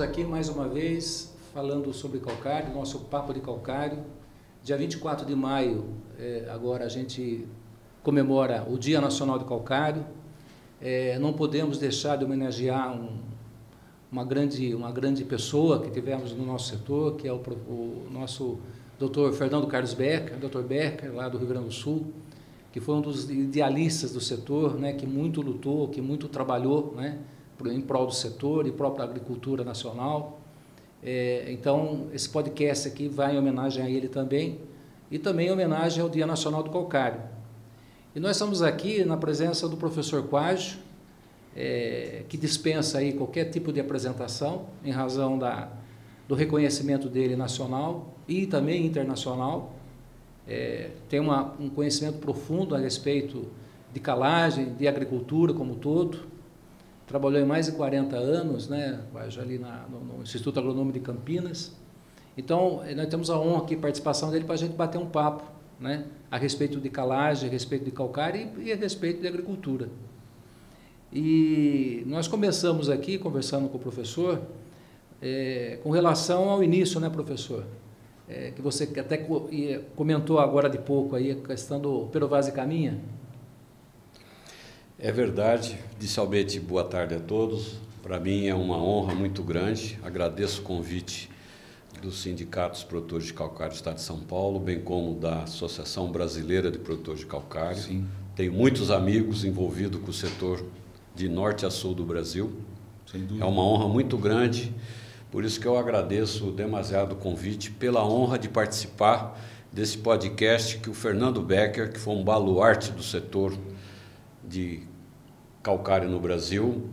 aqui mais uma vez falando sobre calcário, nosso papo de calcário. Dia 24 de maio, agora a gente comemora o Dia Nacional do Calcário. Não podemos deixar de homenagear uma grande pessoa que tivemos no nosso setor, que é o nosso Dr. Fernando Carlos Becker, Dr. Becker, lá do Rio Grande do Sul, que foi um dos idealistas do setor, né, que muito lutou, que muito trabalhou, né, em prol do setor e própria agricultura nacional. Então, esse podcast aqui vai em homenagem a ele também, e também em homenagem ao Dia Nacional do Calcário. E nós estamos aqui na presença do professor Quágio, que dispensa aí qualquer tipo de apresentação, em razão do reconhecimento dele nacional e também internacional. Tem um conhecimento profundo a respeito de calagem, de agricultura como um todo. Trabalhou em mais de 40 anos, né, ali no Instituto Agronômico de Campinas. Então, nós temos a honra aqui, a participação dele, para a gente bater um papo, né, a respeito de calagem, a respeito de calcário e a respeito de agricultura. E nós começamos aqui, conversando com o professor, com relação ao início, né, professor? Que você até comentou agora de pouco aí, a questão do Pero Vaz e Caminha. É verdade. Inicialmente, boa tarde a todos. Para mim é uma honra muito grande. Agradeço o convite dos sindicatos produtores de calcário do Estado de São Paulo, bem como da Associação Brasileira de Produtores de Calcário. Sim. Tenho muitos amigos envolvidos com o setor de norte a sul do Brasil. Sem dúvida. É uma honra muito grande, por isso que eu agradeço demasiado o convite, pela honra de participar desse podcast que o Fernando Becker, que foi um baluarte do setor de calcário no Brasil,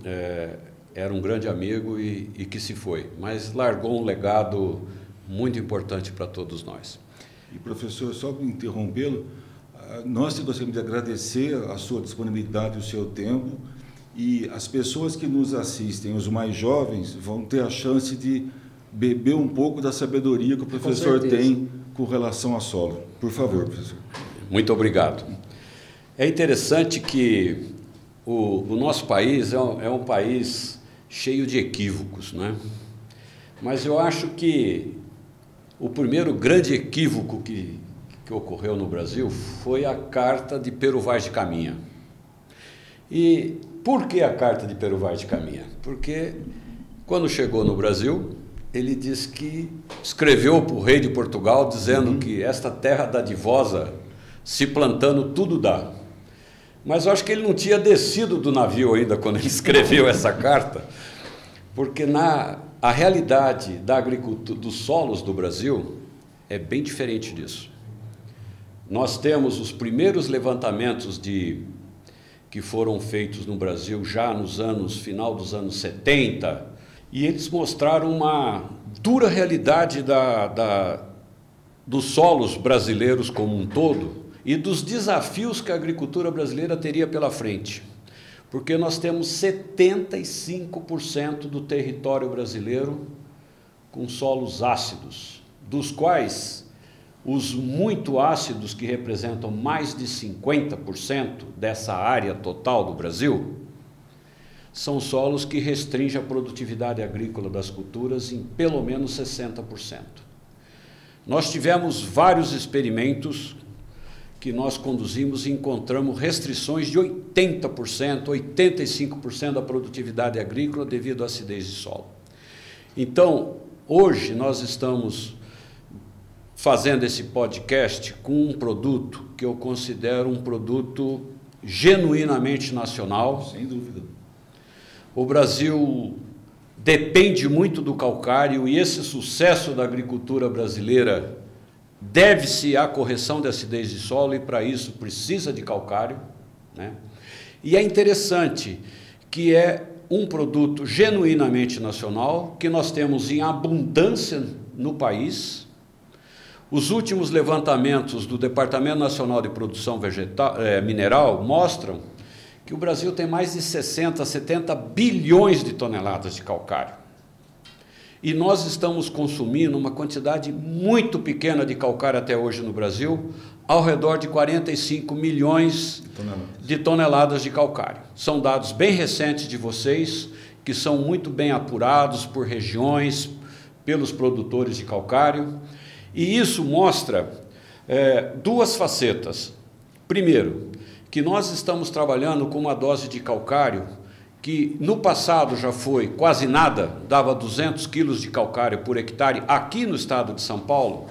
era um grande amigo e que se foi, mas largou um legado muito importante para todos nós. E, professor, só para interrompê-lo, nós gostaríamos de agradecer a sua disponibilidade e o seu tempo, e as pessoas que nos assistem, os mais jovens, vão ter a chance de beber um pouco da sabedoria que o professor tem com relação ao solo. Por favor, professor. Muito obrigado. É interessante que o nosso país é um país cheio de equívocos, né? Mas eu acho que o primeiro grande equívoco que ocorreu no Brasil foi a Carta de Pero Vaz de Caminha. E por que a Carta de Pero Vaz de Caminha? Porque quando chegou no Brasil, ele diz que escreveu para o rei de Portugal dizendo que esta terra dadivosa, se plantando tudo dá. Mas eu acho que ele não tinha descido do navio ainda quando ele escreveu essa carta, porque a realidade da agricultura, dos solos do Brasil, é bem diferente disso. Nós temos os primeiros levantamentos que foram feitos no Brasil já final dos anos 70, e eles mostraram uma dura realidade dos solos brasileiros como um todo, e dos desafios que a agricultura brasileira teria pela frente. Porque nós temos 75% do território brasileiro com solos ácidos, dos quais os muito ácidos, que representam mais de 50% dessa área total do Brasil, são solos que restringem a produtividade agrícola das culturas em pelo menos 60%. Nós tivemos vários experimentos que nós conduzimos e encontramos restrições de 80%, 85% da produtividade agrícola devido à acidez de solo. Então, hoje nós estamos fazendo esse podcast com um produto que eu considero um produto genuinamente nacional. Sem dúvida. O Brasil depende muito do calcário, e esse sucesso da agricultura brasileira deve-se à correção da acidez de solo, e para isso precisa de calcário, né? E é interessante que é um produto genuinamente nacional, que nós temos em abundância no país. Os últimos levantamentos do Departamento Nacional de Produção Mineral mostram que o Brasil tem mais de 60, 70 bilhões de toneladas de calcário. E nós estamos consumindo uma quantidade muito pequena de calcário até hoje no Brasil, ao redor de 45 milhões de toneladas de calcário. São dados bem recentes de vocês, que são muito bem apurados por regiões, pelos produtores de calcário, e isso mostra duas facetas. Primeiro, que nós estamos trabalhando com uma dose de calcário que no passado já foi quase nada, dava 200 quilos de calcário por hectare aqui no estado de São Paulo.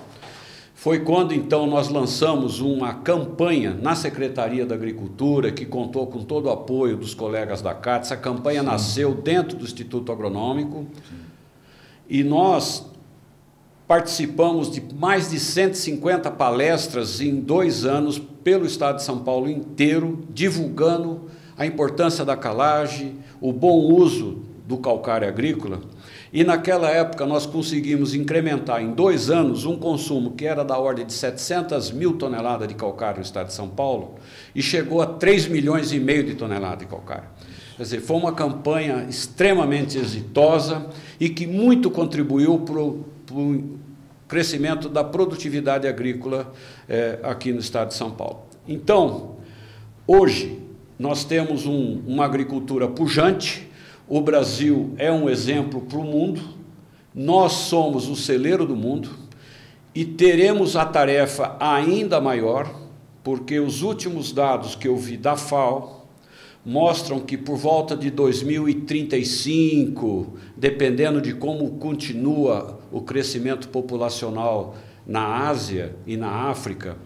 Foi quando, então, nós lançamos uma campanha na Secretaria da Agricultura, que contou com todo o apoio dos colegas da CAT. Essa campanha nasceu dentro do Instituto Agronômico. E nós participamos de mais de 150 palestras em 2 anos pelo estado de São Paulo inteiro, divulgando a importância da calagem, o bom uso do calcário agrícola. E naquela época nós conseguimos incrementar em 2 anos um consumo que era da ordem de 700 mil toneladas de calcário no estado de São Paulo e chegou a 3,5 milhões de toneladas de calcário. Quer dizer, foi uma campanha extremamente exitosa e que muito contribuiu para o crescimento da produtividade agrícola aqui no estado de São Paulo. Então, hoje, nós temos uma agricultura pujante. O Brasil é um exemplo para o mundo, nós somos o celeiro do mundo e teremos a tarefa ainda maior, porque os últimos dados que eu vi da FAO mostram que por volta de 2035, dependendo de como continua o crescimento populacional na Ásia e na África,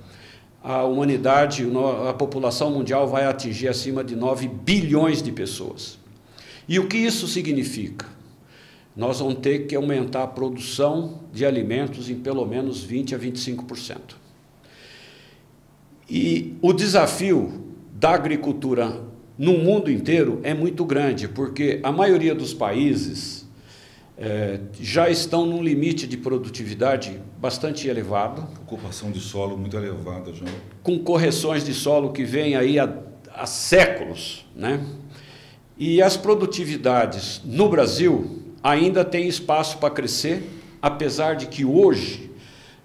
a humanidade, a população mundial vai atingir acima de 9 bilhões de pessoas. E o que isso significa? Nós vamos ter que aumentar a produção de alimentos em pelo menos 20% a 25%. E o desafio da agricultura no mundo inteiro é muito grande, porque a maioria dos países já estão num limite de produtividade bastante elevado. Ocupação de solo muito elevada já. Com correções de solo que vêm aí há séculos, né? E as produtividades no Brasil ainda têm espaço para crescer, apesar de que hoje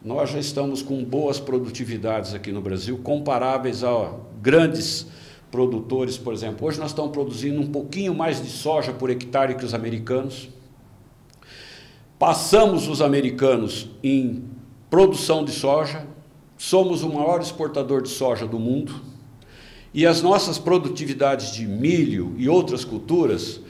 nós já estamos com boas produtividades aqui no Brasil, comparáveis a grandes produtores, por exemplo. Hoje nós estamos produzindo um pouquinho mais de soja por hectare que os americanos. Passamos os americanos em produção de soja, somos o maior exportador de soja do mundo. E as nossas produtividades de milho e outras culturas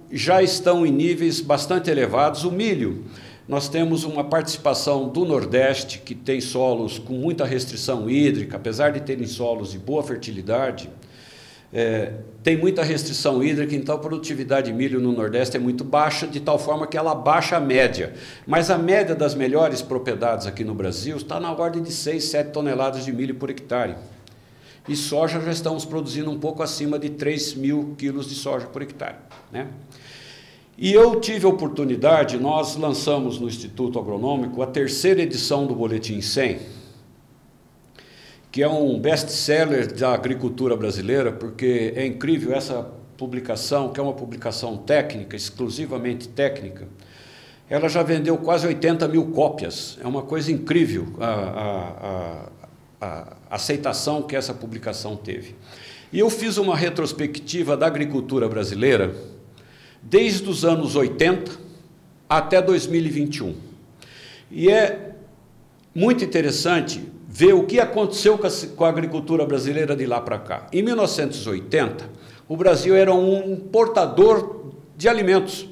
já estão em níveis bastante elevados. O milho, nós temos uma participação do Nordeste, que tem solos com muita restrição hídrica, apesar de terem solos de boa fertilidade, tem muita restrição hídrica, então a produtividade de milho no Nordeste é muito baixa, de tal forma que ela baixa a média. Mas a média das melhores propriedades aqui no Brasil está na ordem de 6, 7 toneladas de milho por hectare. E soja já estamos produzindo um pouco acima de 3 mil quilos de soja por hectare, né? E eu tive a oportunidade, nós lançamos no Instituto Agronômico a 3ª edição do Boletim 100, que é um best-seller da agricultura brasileira, porque é incrível essa publicação, que é uma publicação técnica, exclusivamente técnica, ela já vendeu quase 80 mil cópias, é uma coisa incrível a aceitação que essa publicação teve. E eu fiz uma retrospectiva da agricultura brasileira desde os anos 80 até 2021. E é muito interessante ver o que aconteceu com a agricultura brasileira de lá para cá. Em 1980, o Brasil era um importador de alimentos.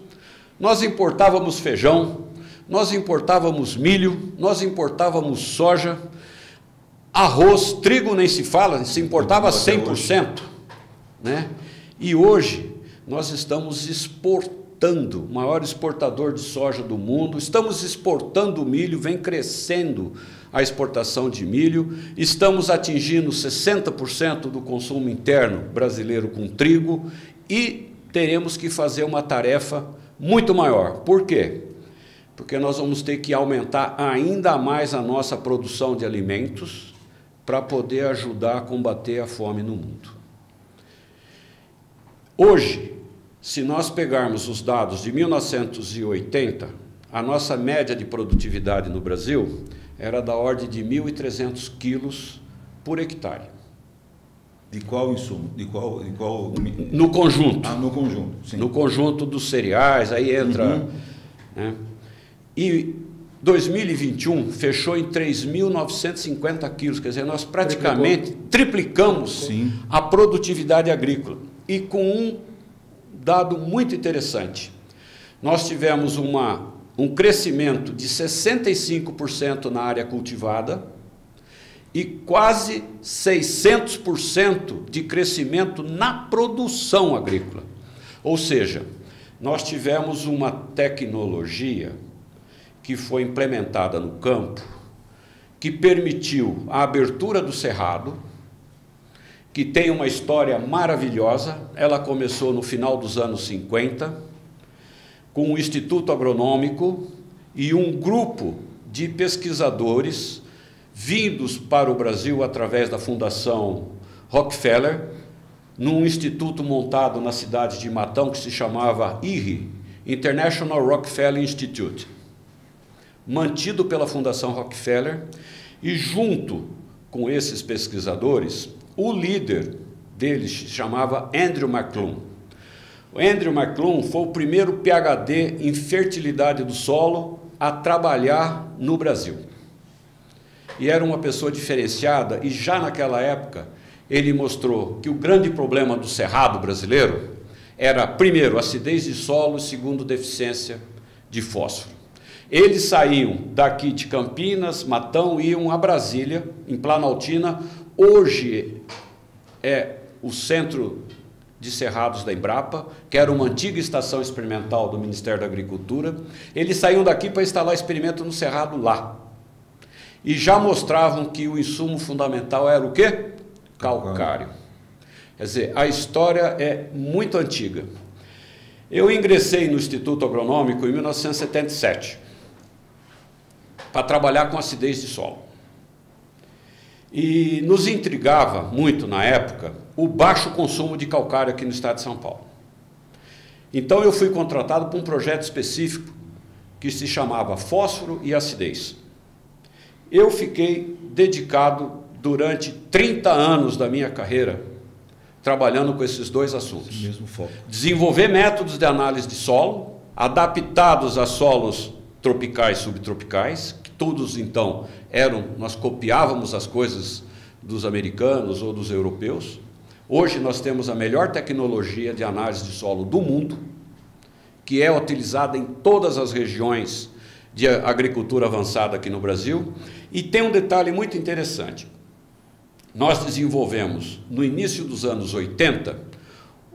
Nós importávamos feijão, nós importávamos milho, nós importávamos soja, arroz, trigo nem se fala, se importava 100%, né? E hoje nós estamos exportando, o maior exportador de soja do mundo, estamos exportando milho, vem crescendo a exportação de milho, estamos atingindo 60% do consumo interno brasileiro com trigo e teremos que fazer uma tarefa muito maior. Por quê? Porque nós vamos ter que aumentar ainda mais a nossa produção de alimentos para poder ajudar a combater a fome no mundo. Hoje, se nós pegarmos os dados de 1980, a nossa média de produtividade no Brasil era da ordem de 1.300 quilos por hectare. De qual insumo? No conjunto. Ah, no conjunto, sim. No conjunto dos cereais, aí entra... Né? E 2021 fechou em 3.950 quilos, quer dizer, nós praticamente triplicamos a produtividade agrícola. E com um dado muito interessante, nós tivemos um crescimento de 65% na área cultivada e quase 600% de crescimento na produção agrícola. Ou seja, nós tivemos uma tecnologia que foi implementada no campo, que permitiu a abertura do cerrado, que tem uma história maravilhosa. Ela começou no final dos anos 50, com o Instituto Agronômico e um grupo de pesquisadores vindos para o Brasil através da Fundação Rockefeller, num instituto montado na cidade de Matão, que se chamava IRI, International Rockefeller Institute, mantido pela Fundação Rockefeller, e junto com esses pesquisadores, o líder deles se chamava Andrew McLuhan. O Andrew McLuhan foi o primeiro PhD em fertilidade do solo a trabalhar no Brasil. E era uma pessoa diferenciada, e já naquela época ele mostrou que o grande problema do cerrado brasileiro era, primeiro, acidez de solo, e segundo, deficiência de fósforo. Eles saíam daqui de Campinas, Matão, iam a Brasília, em Planaltina. Hoje é o centro de cerrados da Embrapa, que era uma antiga estação experimental do Ministério da Agricultura. Eles saíam daqui para instalar experimento no cerrado lá. E já mostravam que o insumo fundamental era o quê? Calcário. Quer dizer, a história é muito antiga. Eu ingressei no Instituto Agronômico em 1977, para trabalhar com acidez de solo. E nos intrigava muito, na época, o baixo consumo de calcário aqui no estado de São Paulo. Então eu fui contratado para um projeto específico que se chamava Fósforo e Acidez. Eu fiquei dedicado durante 30 anos da minha carreira trabalhando com esses dois assuntos. Esse mesmo foco. Desenvolver métodos de análise de solo, adaptados a solos tropicais e subtropicais, que todos então nós copiávamos as coisas dos americanos ou dos europeus. Hoje nós temos a melhor tecnologia de análise de solo do mundo, que é utilizada em todas as regiões de agricultura avançada aqui no Brasil. E tem um detalhe muito interessante. Nós desenvolvemos, no início dos anos 80,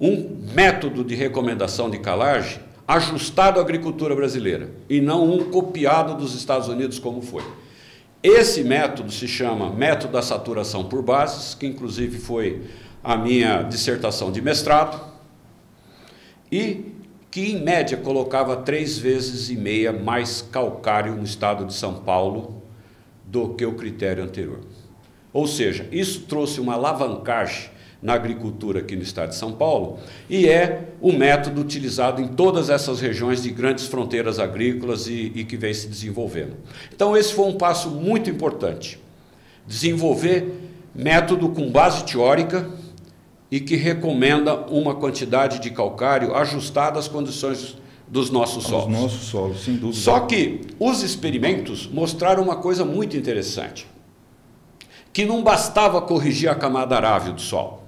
um método de recomendação de calagem ajustado à agricultura brasileira, e não um copiado dos Estados Unidos como foi. Esse método se chama método da saturação por bases, que inclusive foi a minha dissertação de mestrado, e que em média colocava 3,5 vezes mais calcário no estado de São Paulo do que o critério anterior. Ou seja, isso trouxe uma alavancagem na agricultura aqui no estado de São Paulo, e é o método utilizado em todas essas regiões de grandes fronteiras agrícolas e que vem se desenvolvendo. Então esse foi um passo muito importante, desenvolver método com base teórica e que recomenda uma quantidade de calcário ajustada às condições dos nossos solos. Os nossos solos, sem dúvida. Só que os experimentos mostraram uma coisa muito interessante, que não bastava corrigir a camada arável do solo,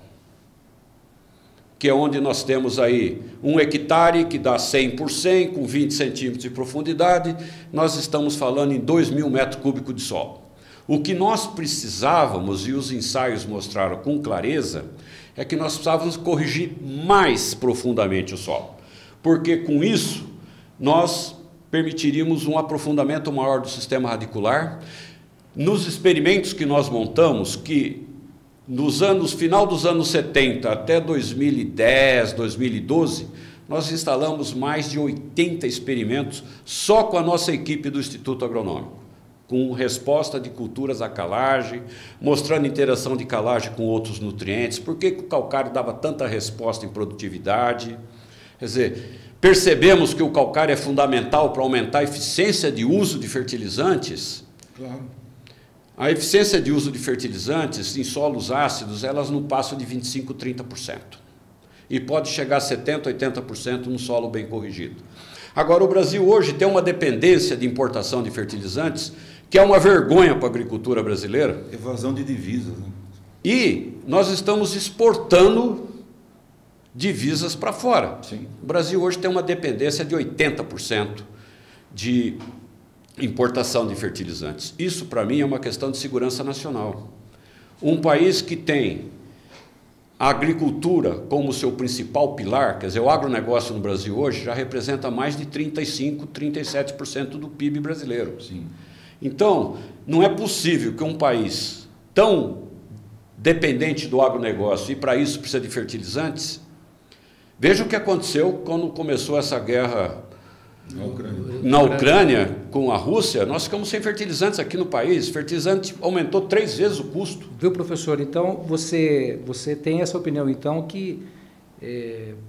que é onde nós temos aí 1 hectare que dá 100 por 100, com 20 centímetros de profundidade, nós estamos falando em 2.000 metros cúbicos de solo. O que nós precisávamos, e os ensaios mostraram com clareza, é que nós precisávamos corrigir mais profundamente o solo, porque com isso nós permitiríamos um aprofundamento maior do sistema radicular. Nos experimentos que nós montamos, que final dos anos 70 até 2010, 2012, nós instalamos mais de 80 experimentos só com a nossa equipe do Instituto Agronômico, com resposta de culturas à calagem, mostrando interação de calagem com outros nutrientes, por que o calcário dava tanta resposta em produtividade. Quer dizer, percebemos que o calcário é fundamental para aumentar a eficiência de uso de fertilizantes. Claro. A eficiência de uso de fertilizantes em solos ácidos, elas não passam de 25%, 30%. E pode chegar a 70%, 80% num solo bem corrigido. Agora, o Brasil hoje tem uma dependência de importação de fertilizantes que é uma vergonha para a agricultura brasileira. Evasão de divisas, né? E nós estamos exportando divisas para fora. Sim. O Brasil hoje tem uma dependência de 80% de importação de fertilizantes. Isso, para mim, é uma questão de segurança nacional. Um país que tem a agricultura como seu principal pilar, quer dizer, o agronegócio no Brasil hoje já representa mais de 35%, 37% do PIB brasileiro. Sim. Então, não é possível que um país tão dependente do agronegócio, e para isso precisa de fertilizantes. Veja o que aconteceu quando começou essa guerra na Ucrânia com a Rússia. Nós ficamos sem fertilizantes aqui no país. Fertilizante aumentou 3 vezes o custo. Viu, professor? Então, você tem essa opinião, então, que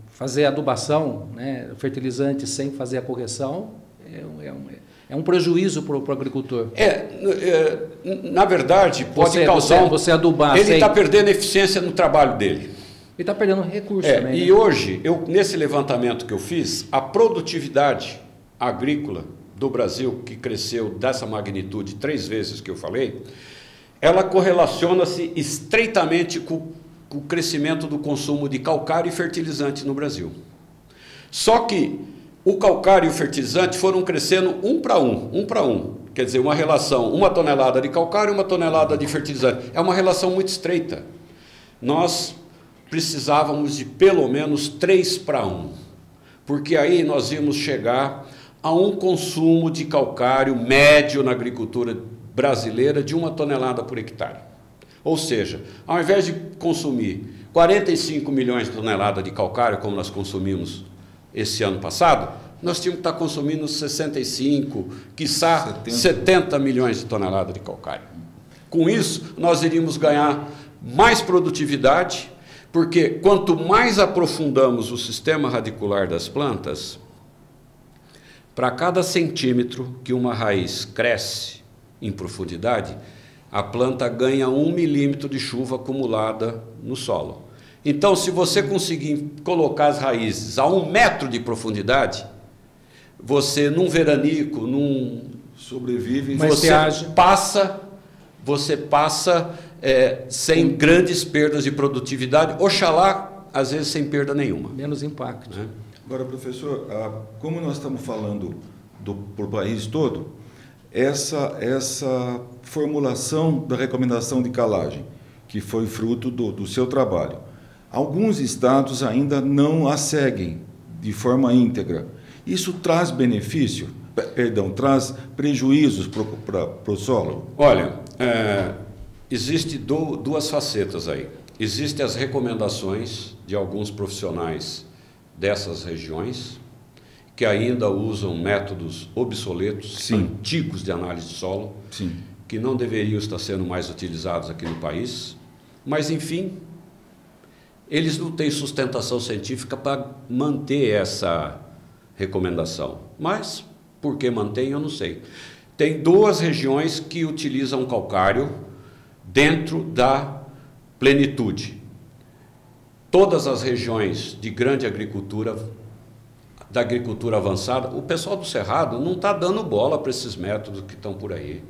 fazer adubação, né, fertilizante sem fazer a correção, é um prejuízo para o agricultor. Na verdade, pode causar... Você adubar ele está perdendo eficiência no trabalho dele. Ele está perdendo recurso também. E né? hoje, nesse levantamento que eu fiz, a produtividade agrícola do Brasil, que cresceu dessa magnitude 3 vezes que eu falei, ela correlaciona-se estreitamente com o crescimento do consumo de calcário e fertilizante no Brasil. Só que o calcário e o fertilizante foram crescendo um para um. Quer dizer, uma relação, 1 tonelada de calcário e 1 tonelada de fertilizante. É uma relação muito estreita. Nós precisávamos de pelo menos 3 para 1, porque aí nós íamos chegar a um consumo de calcário médio na agricultura brasileira de 1 tonelada por hectare. Ou seja, ao invés de consumir 45 milhões de toneladas de calcário, como nós consumimos esse ano passado, nós tínhamos que estar consumindo 65, quiçá 70 milhões de toneladas de calcário. Com isso, nós iríamos ganhar mais produtividade, porque quanto mais aprofundamos o sistema radicular das plantas, para cada centímetro que uma raiz cresce em profundidade, a planta ganha 1 milímetro de chuva acumulada no solo. Então, se você conseguir colocar as raízes a 1 metro de profundidade, você, num veranico, sobrevive, você passa sem grandes perdas de produtividade, oxalá, às vezes, sem perda nenhuma. Menos impacto. Né? Agora, professor, como nós estamos falando para o país todo, essa formulação da recomendação de calagem, que foi fruto do seu trabalho, alguns estados ainda não a seguem de forma íntegra. Isso traz benefício? Traz prejuízos para o solo? Olha, existe 2 facetas aí. Existem as recomendações de alguns profissionais dessas regiões, que ainda usam métodos obsoletos, Sim. antigos de análise de solo, Sim. que não deveriam estar sendo mais utilizados aqui no país. Mas, enfim, eles não têm sustentação científica para manter essa recomendação. Mas, por que mantém, eu não sei. Tem 2 regiões que utilizam calcário dentro da plenitude. Todas as regiões de grande agricultura, da agricultura avançada, o pessoal do Cerrado não está dando bola para esses métodos que estão por aí.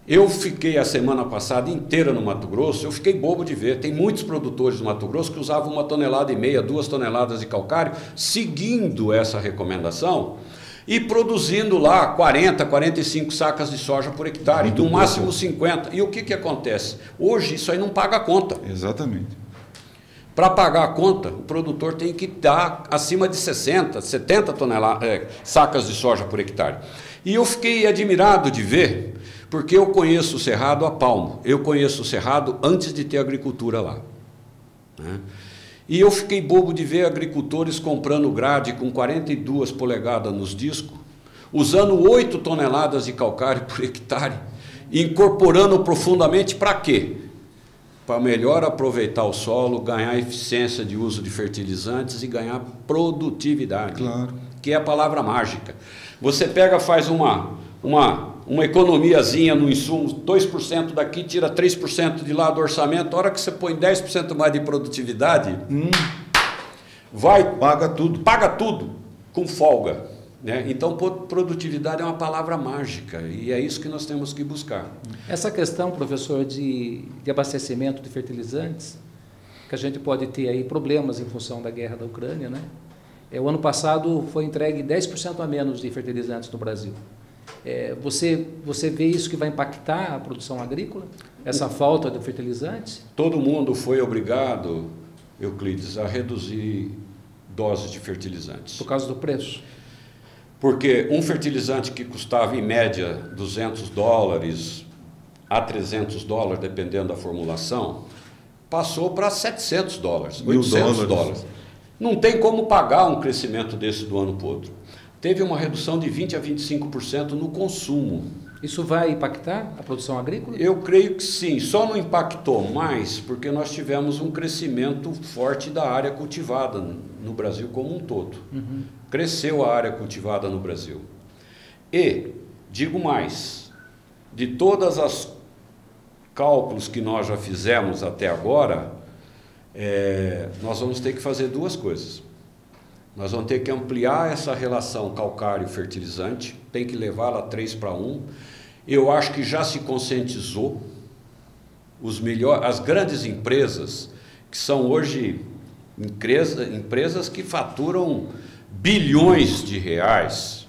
Eu fiquei a semana passada inteira no Mato Grosso, eu fiquei bobo de ver. Tem muitos produtores do Mato Grosso que usavam 1,5 toneladas, 2 toneladas de calcário, seguindo essa recomendação e produzindo lá 40, 45 sacas de soja por hectare, no máximo 50. E o que acontece? Hoje isso aí não paga a conta. Exatamente. Para pagar a conta, o produtor tem que dar acima de 60, 70 sacas de soja por hectare. E eu fiquei admirado de ver, porque eu conheço o Cerrado a palmo. Eu conheço o Cerrado antes de ter agricultura lá. Né? E eu fiquei bobo de ver agricultores comprando grade com 42 polegadas nos discos, usando 8 toneladas de calcário por hectare, incorporando profundamente para quê? Para melhor aproveitar o solo, ganhar eficiência de uso de fertilizantes e ganhar produtividade, claro. Que é a palavra mágica. Você pega, faz uma uma economiazinha no insumo, 2% daqui, tira 3% de lá do orçamento, a hora que você põe 10% mais de produtividade, paga tudo. Paga tudo, com folga. Né? Então, produtividade é uma palavra mágica e é isso que nós temos que buscar. Essa questão, professor, de abastecimento de fertilizantes, que a gente pode ter aí problemas em função da guerra da Ucrânia, né? O ano passado foi entregue 10% a menos de fertilizantes no Brasil. Você vê isso que vai impactar a produção agrícola? Essa falta de fertilizantes? Todo mundo foi obrigado, Euclides, a reduzir doses de fertilizantes. Por causa do preço? Porque um fertilizante que custava, em média, $200 a $300, dependendo da formulação, passou para $700, $800. Não tem como pagar um crescimento desse do ano para o outro. Teve uma redução de 20% a 25% no consumo. Isso vai impactar a produção agrícola? Eu creio que sim, só não impactou mais porque nós tivemos um crescimento forte da área cultivada no Brasil como um todo. Cresceu a área cultivada no Brasil. E, digo mais, de todas as cálculos que nós já fizemos até agora, nós vamos ter que fazer duas coisas. Nós vamos ter que ampliar essa relação calcário-fertilizante, tem que levá-la 3:1. Eu acho que já se conscientizou as grandes empresas, que são hoje empresas que faturam bilhões de reais,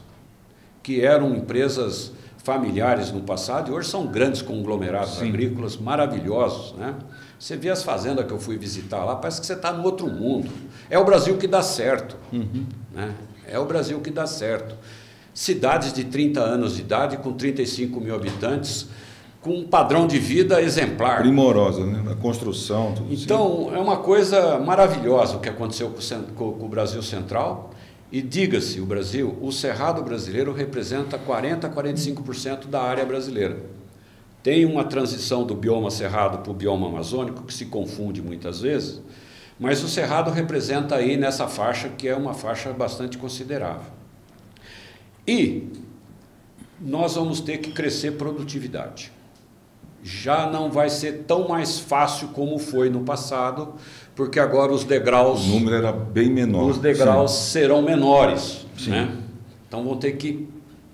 que eram empresas familiares no passado e hoje são grandes conglomerados agrícolas maravilhosos, né? Você vê as fazendas que eu fui visitar lá, parece que você está no outro mundo. É o Brasil que dá certo. Né? É o Brasil que dá certo. Cidades de 30 anos de idade, com 35 mil habitantes, com um padrão de vida exemplar. Primorosa, né? Na construção, tudo então, é uma coisa maravilhosa o que aconteceu com o Brasil Central. E diga-se, o Cerrado brasileiro representa 40% a 45% da área brasileira. Tem uma transição do bioma cerrado para o bioma amazônico, que se confunde muitas vezes, mas o cerrado representa aí nessa faixa, que é uma faixa bastante considerável. E nós vamos ter que crescer produtividade. Já não vai ser tão mais fácil como foi no passado, porque agora os degraus... O número era bem menor. Os degraus serão menores. Né? Então vão ter que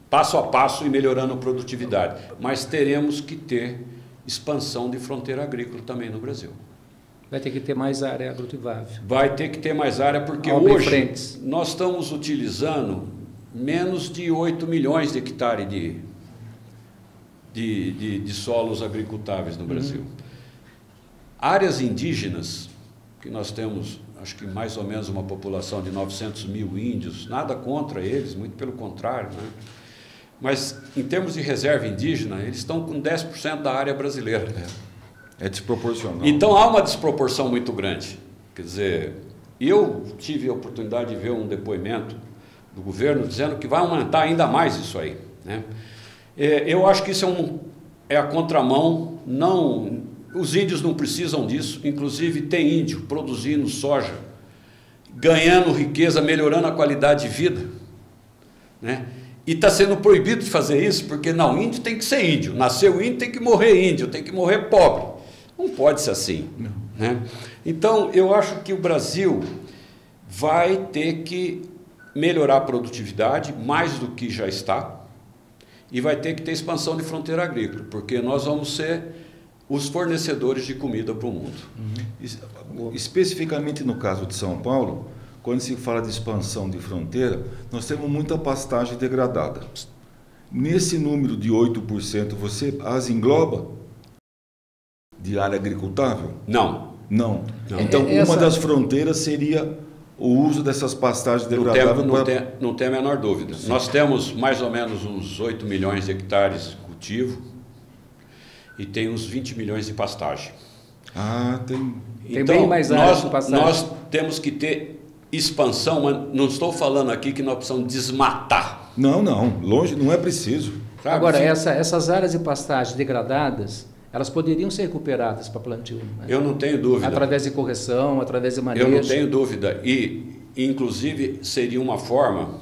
passo a passo e melhorando a produtividade. Mas teremos que ter expansão de fronteira agrícola também no Brasil. Vai ter que ter mais área agrotivável. Vai ter que ter mais área, porque hoje nós estamos utilizando menos de 8 milhões de hectares de solos agricultáveis no Brasil. Áreas indígenas, que nós temos, acho que mais ou menos uma população de 900 mil índios, nada contra eles, muito pelo contrário, né? Mas, em termos de reserva indígena, eles estão com 10% da área brasileira. É desproporcional. Então, há uma desproporção muito grande. Quer dizer, eu tive a oportunidade de ver um depoimento do governo dizendo que vai aumentar ainda mais isso aí. Né? Eu acho que isso é a contramão. Não, os índios não precisam disso. Inclusive, tem índio produzindo soja, ganhando riqueza, melhorando a qualidade de vida. Né? E está sendo proibido de fazer isso, porque não, índio tem que ser índio. Nasceu índio, tem que morrer índio, tem que morrer pobre. Não pode ser assim. Né? Então, eu acho que o Brasil vai ter que melhorar a produtividade, mais do que já está, e vai ter que ter expansão de fronteira agrícola, porque nós vamos ser os fornecedores de comida para o mundo. Especificamente no caso de São Paulo, quando se fala de expansão de fronteira, nós temos muita pastagem degradada. Nesse número de 8%, você as engloba de área agricultável? Não. Não. Então, uma das fronteiras seria o uso dessas pastagens degradáveis. Não tem a menor dúvida. Sim. Nós temos mais ou menos uns 8 milhões de hectares de cultivo e tem uns 20 milhões de pastagem. Tem então, bem mais área de pastagem. Nós temos que ter expansão, mas não estou falando aqui que nós precisamos desmatar. Não, longe, não é preciso. Sabe? Agora, essas áreas de pastagem degradadas, elas poderiam ser recuperadas para plantio. Né? Eu não tenho dúvida. Através de correção, através de manejo. Eu não tenho dúvida. E, inclusive, seria uma forma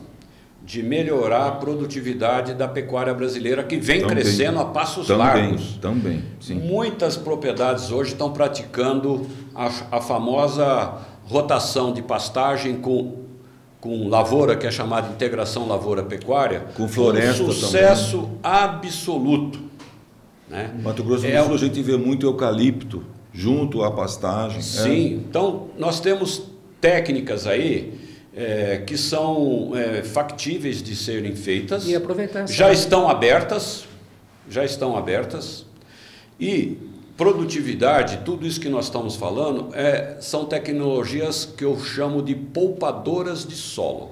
de melhorar a produtividade da pecuária brasileira, que vem crescendo a passos largos. Também, sim. Muitas propriedades hoje estão praticando a famosa rotação de pastagem com lavoura, que é chamada de integração lavoura-pecuária, com floresta um sucesso também absoluto. Né? Mato Grosso do Sul a gente vê muito eucalipto junto à pastagem. Sim, então nós temos técnicas aí que são factíveis de serem feitas. E aproveitar já estão abertas, e produtividade, tudo isso que nós estamos falando, são tecnologias que eu chamo de poupadoras de solo.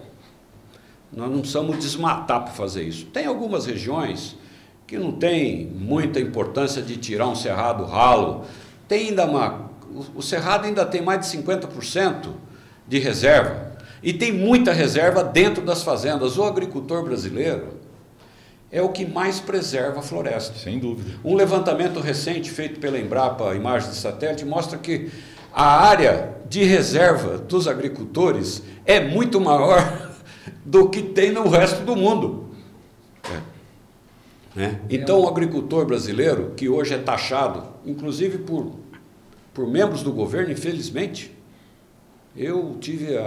Nós não precisamos desmatar para fazer isso. Tem algumas regiões que não tem muita importância de tirar um cerrado ralo. Tem ainda o cerrado ainda tem mais de 50% de reserva. E tem muita reserva dentro das fazendas. O agricultor brasileiro é o que mais preserva a floresta. Sem dúvida. Um levantamento recente feito pela Embrapa, imagem de satélite, mostra que a área de reserva dos agricultores é muito maior do que tem no resto do mundo. Então, o agricultor brasileiro, que hoje é taxado, inclusive por membros do governo, infelizmente, eu tive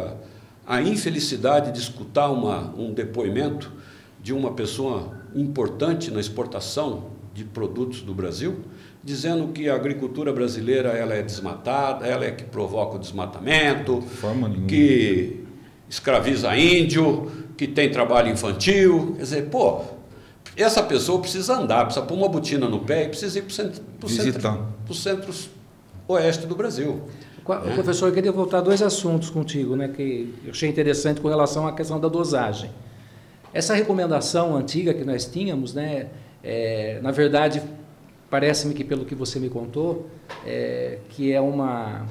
a infelicidade de escutar um depoimento de uma pessoa importante na exportação de produtos do Brasil, dizendo que a agricultura brasileira ela é desmatada, ela é que provoca o desmatamento, que escraviza índio, que tem trabalho infantil. Quer dizer, essa pessoa precisa andar, precisa pôr uma botina no pé e precisa ir para o centro-oeste do Brasil. Professor, eu queria voltar a 2 assuntos contigo, né, que eu achei interessante com relação à questão da dosagem. Essa recomendação antiga que nós tínhamos, né, na verdade, parece-me que pelo que você me contou, que é uma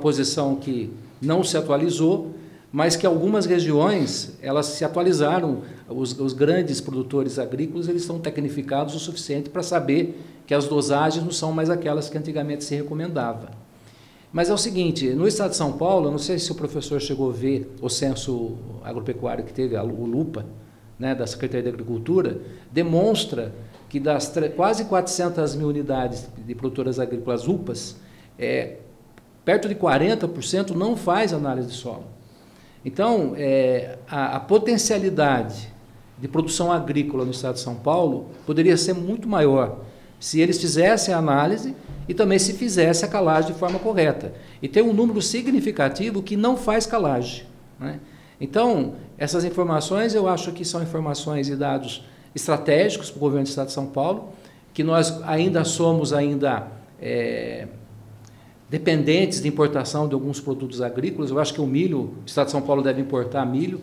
posição que não se atualizou, mas que algumas regiões elas se atualizaram. Os grandes produtores agrícolas eles estão tecnificados o suficiente para saber que as dosagens não são mais aquelas que antigamente se recomendava. Mas é o seguinte, no estado de São Paulo, não sei se o professor chegou a ver o censo agropecuário que teve, o LUPA, né, da Secretaria de Agricultura, demonstra que das quase 400 mil unidades de produtoras agrícolas UPAs, perto de 40% não faz análise de solo. Então, a potencialidade de produção agrícola no estado de São Paulo poderia ser muito maior se eles fizessem a análise e também se fizesse a calagem de forma correta. E tem um número significativo que não faz calagem, né? Então, essas informações eu acho que são informações e dados estratégicos para o governo do estado de São Paulo, que nós ainda somos dependentes de importação de alguns produtos agrícolas. Eu acho que o milho, o estado de São Paulo deve importar milho,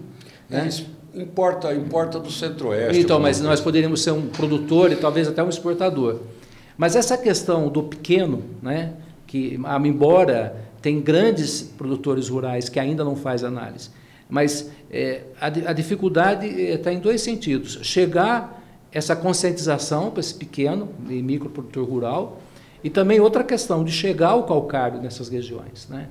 né? Importa do centro-oeste. Então, mas nós poderíamos ser um produtor e talvez até um exportador. Mas essa questão do pequeno, né, que embora tem grandes produtores rurais que ainda não fazem análise, mas a dificuldade está em 2 sentidos. Chegar essa conscientização para esse pequeno e microprodutor rural, e também outra questão de chegar ao calcário nessas regiões, né?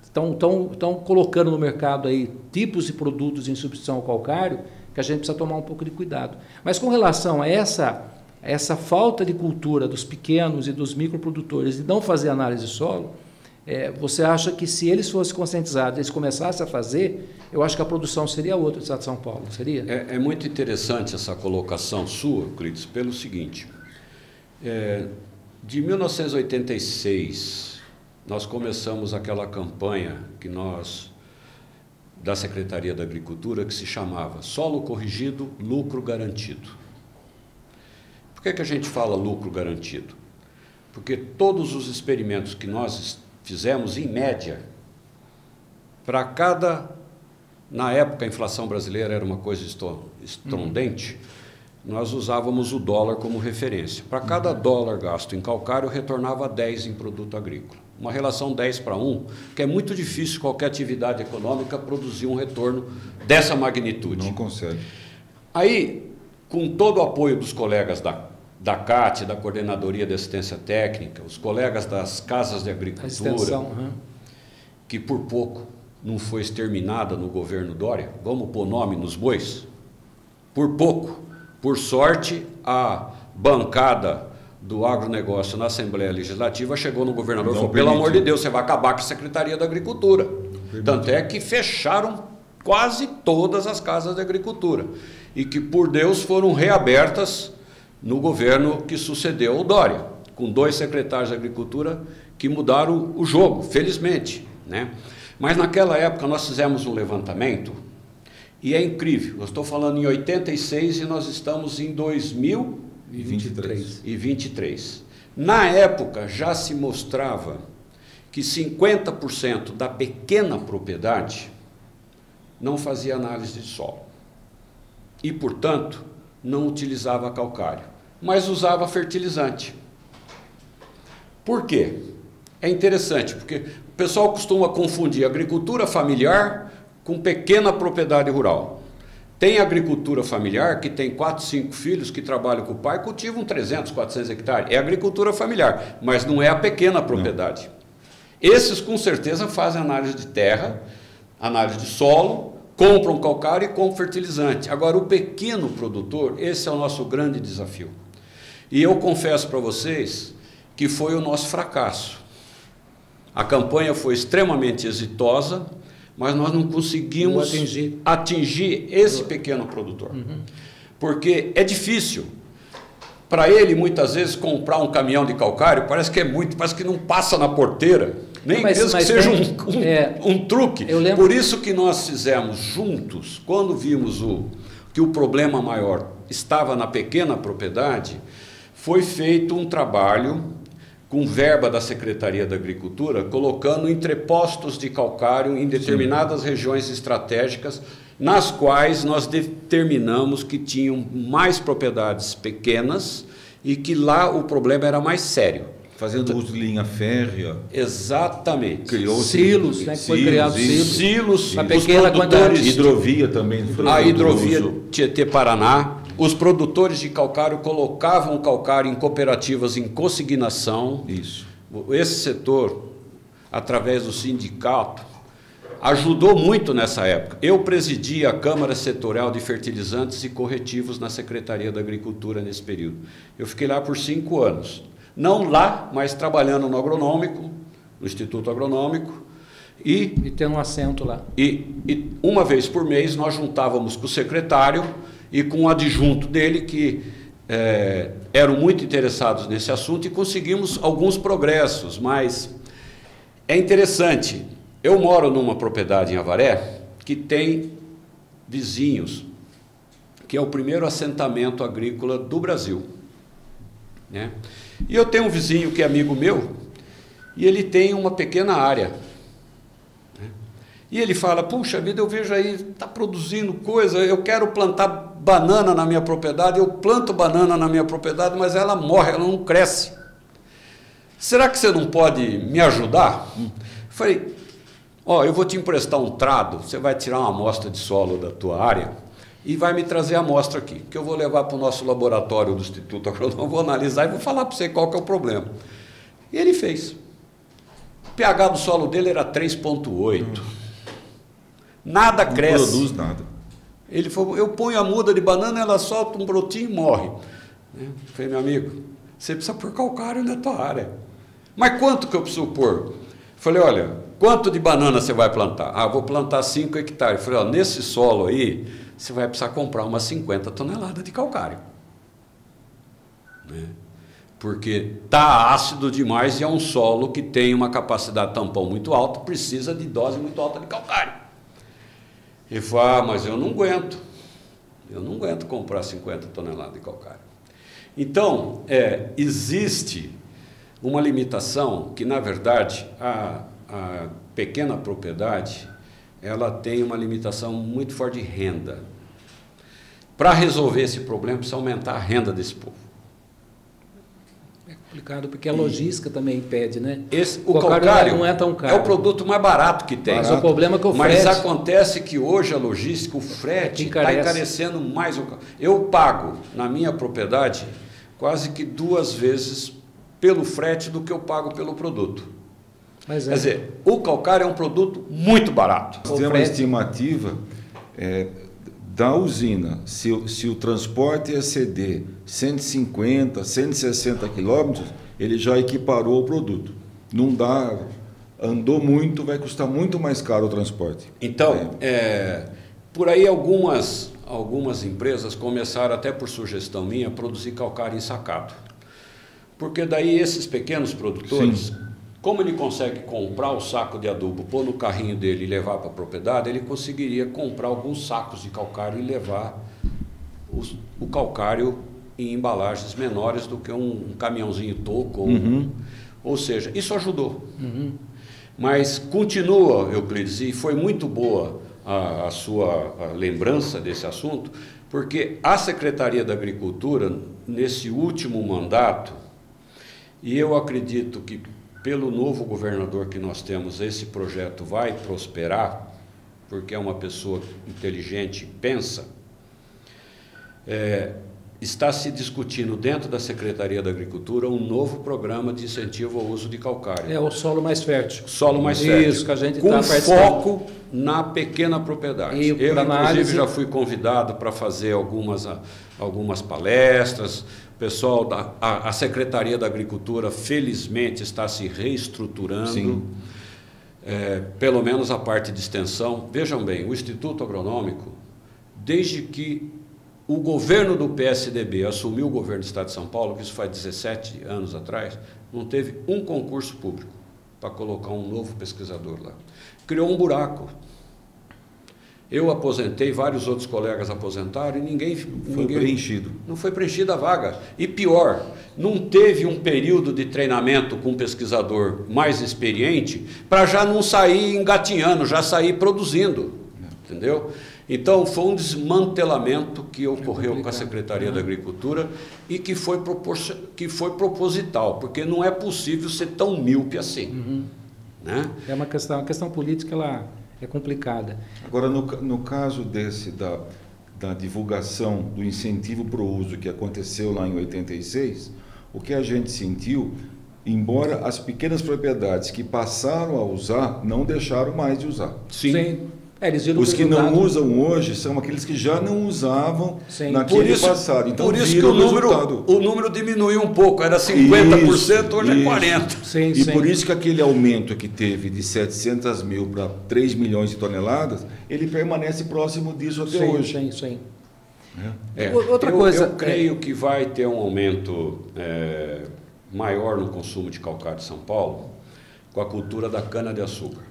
Estão colocando no mercado aí tipos de produtos em substituição ao calcário que a gente precisa tomar um pouco de cuidado. Mas com relação a essa falta de cultura dos pequenos e dos microprodutores de não fazer análise de solo, você acha que se eles fossem conscientizados, eles começassem a fazer, eu acho que a produção seria outra do estado de São Paulo, seria? É muito interessante essa colocação sua, Euclides, pelo seguinte, de 1986, nós começamos aquela campanha da Secretaria da Agricultura que se chamava Solo Corrigido, Lucro Garantido. Por que a gente fala lucro garantido? Porque todos os experimentos que nós fizemos, em média, na época a inflação brasileira era uma coisa estrondente, nós usávamos o dólar como referência. Para cada dólar gasto em calcário, retornava 10 em produto agrícola. Uma relação 10-1, que é muito difícil qualquer atividade econômica produzir um retorno dessa magnitude. Não consegue. Aí, com todo o apoio dos colegas da CAT, da Coordenadoria de Assistência Técnica, os colegas das casas de agricultura, extensão, que por pouco não foi exterminada no governo Dória? Vamos pôr nome nos bois? Por pouco. Por sorte, a bancada do agronegócio na Assembleia Legislativa chegou no governador e falou, pelo amor de Deus, você vai acabar com a Secretaria da Agricultura. Tanto é que fecharam quase todas as casas de agricultura e que, por Deus, foram reabertas no governo que sucedeu o Dória, com 2 secretários de Agricultura que mudaram o jogo, felizmente, né? Mas naquela época nós fizemos um levantamento e é incrível. Eu estou falando em 86 e nós estamos em 2023. Na época já se mostrava que 50% da pequena propriedade não fazia análise de solo e, portanto, não utilizava calcário, mas usava fertilizante. Por quê? É interessante, porque o pessoal costuma confundir agricultura familiar com pequena propriedade rural. Tem agricultura familiar que tem 4, 5 filhos que trabalham com o pai, cultivam 300, 400 hectares. É agricultura familiar, mas não é a pequena propriedade. Não. Esses, com certeza, fazem análise de terra, análise de solo, compram calcário e compram fertilizante. Agora, o pequeno produtor, esse é o nosso grande desafio. E eu confesso para vocês que foi o nosso fracasso. A campanha foi extremamente exitosa, mas nós não conseguimos atingir esse pequeno produtor. Porque é difícil. Para ele, muitas vezes, comprar um caminhão de calcário parece que é muito, parece que não passa na porteira. Nem mesmo que seja um truque. Por isso que nós fizemos juntos, quando vimos que o problema maior estava na pequena propriedade, foi feito um trabalho com verba da Secretaria da Agricultura, colocando entrepostos de calcário em determinadas regiões estratégicas, nas quais nós determinamos que tinham mais propriedades pequenas e que lá o problema era mais sério. Fazendo uso de linha férrea. Exatamente. Criou silos, né? Foi criado silos, para pequena quantidade. Hidrovia também. A hidrovia Tietê-Paraná. Os produtores de calcário colocavam o calcário em cooperativas em consignação. Isso. Esse setor, através do sindicato, ajudou muito nessa época. Eu presidi a Câmara Setorial de Fertilizantes e Corretivos na Secretaria da Agricultura nesse período. Eu fiquei lá por 5 anos. Não lá, mas trabalhando no agronômico, no Instituto Agronômico. E tendo um assento lá. E uma vez por mês nós juntávamos com o secretário e com o adjunto dele, que eram muito interessados nesse assunto, e conseguimos alguns progressos, mas é interessante. Eu moro numa propriedade em Avaré que tem vizinhos, que é o primeiro assentamento agrícola do Brasil, né? E eu tenho um vizinho que é amigo meu, e ele tem uma pequena área, né? E ele fala, puxa vida, eu vejo aí, está produzindo coisa, eu quero plantar banana na minha propriedade, eu planto banana na minha propriedade, mas ela morre, ela não cresce. Será que você não pode me ajudar? Falei, eu vou te emprestar um trado, você vai tirar uma amostra de solo da tua área e vai me trazer a amostra aqui, que eu vou levar para o nosso laboratório do Instituto Agronômico, vou analisar e vou falar para você qual que é o problema. E ele fez. O pH do solo dele era 3,8. Nada cresce. Não produz nada. Ele falou, eu ponho a muda de banana, ela solta um brotinho e morre. Eu falei, meu amigo, você precisa pôr calcário na tua área. Mas quanto que eu preciso pôr? Falei, olha, quanto de banana você vai plantar? Vou plantar 5 hectares. Falei, nesse solo aí, você vai precisar comprar umas 50 toneladas de calcário. Né? Porque está ácido demais e é um solo que tem uma capacidade de tampão muito alta, precisa de dose muito alta de calcário. Ele falou, mas eu não aguento. Eu não aguento comprar 50 toneladas de calcário. Então, existe uma limitação que, na verdade, a pequena propriedade, ela tem uma limitação muito forte de renda. Para resolver esse problema, precisa aumentar a renda desse povo. É complicado, porque a logística também impede, né? O calcário não é tão caro. É o produto mais barato que tem. Mas o problema é que o frete... Mas acontece que hoje a logística, o frete, está encarecendo mais. Eu pago, na minha propriedade, quase que 2 vezes pelo frete do que eu pago pelo produto. Mas Quer dizer, o calcário é um produto muito barato. Nós temos uma estimativa da usina, se o transporte exceder 150, 160 quilômetros, ele já equiparou o produto. Não dá, andou muito, vai custar muito mais caro o transporte. Então, por aí algumas empresas começaram, até por sugestão minha, a produzir calcário ensacado. Porque daí esses pequenos produtores, sim, como ele consegue comprar o saco de adubo, pôr no carrinho dele e levar para a propriedade, ele conseguiria comprar alguns sacos de calcário e levar o calcário em embalagens menores do que um caminhãozinho toco. Uhum. Ou seja, isso ajudou. Uhum. Mas continua, Euclides, e foi muito boa a sua lembrança desse assunto, porque a Secretaria da Agricultura, nesse último mandato, e eu acredito que pelo novo governador que nós temos, esse projeto vai prosperar, porque é uma pessoa inteligente e pensa, está se discutindo dentro da Secretaria da Agricultura um novo programa de incentivo ao uso de calcário. É o solo mais fértil. Solo mais fértil. Isso, que a gente com tá foco na pequena propriedade. E eu, inclusive, análise... já fui convidado para fazer algumas palestras. O pessoal a Secretaria da Agricultura, felizmente, está se reestruturando. Sim. Pelo menos a parte de extensão. Vejam bem, o Instituto Agronômico, desde que o governo do PSDB assumiu o governo do Estado de São Paulo, que isso faz 17 anos atrás, não teve um concurso público para colocar um novo pesquisador lá. Criou um buraco. Eu aposentei, vários outros colegas aposentaram e ninguém foi preenchido. Não foi preenchida a vaga. E pior, não teve um período de treinamento com um pesquisador mais experiente para já não sair engatinhando, já sair produzindo. Entendeu? Então, foi um desmantelamento que ocorreu com a Secretaria da Agricultura e que foi proposital, porque não é possível ser tão míope assim. Uhum. Né? É uma questão política, ela é complicada. Agora, no caso da divulgação do incentivo para o uso que aconteceu lá em 86, o que a gente sentiu, embora as pequenas propriedades que passaram a usar, não deixaram mais de usar. Sim. Os que não usam hoje são aqueles que já não usavam naquele passado. Então, por isso que o número diminuiu um pouco, era 50%, hoje é 40%. Sim, e por isso que aquele aumento que teve de 700 mil para 3 milhões de toneladas, ele permanece próximo disso até hoje. Sim. Outra coisa, eu creio que vai ter um aumento maior no consumo de calcário de São Paulo com a cultura da cana-de-açúcar.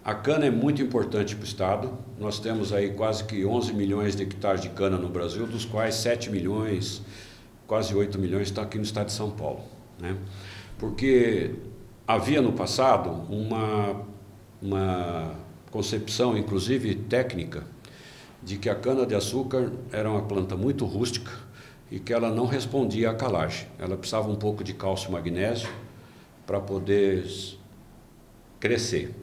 A cana é muito importante para o Estado. Nós temos aí quase que 11 milhões de hectares de cana no Brasil, dos quais 7 milhões, quase 8 milhões estão aqui no Estado de São Paulo. Né? Porque havia no passado uma concepção, inclusive técnica, de que a cana-de-açúcar era uma planta muito rústica e que ela não respondia à calagem. Ela precisava um pouco de cálcio e magnésio para poder crescer.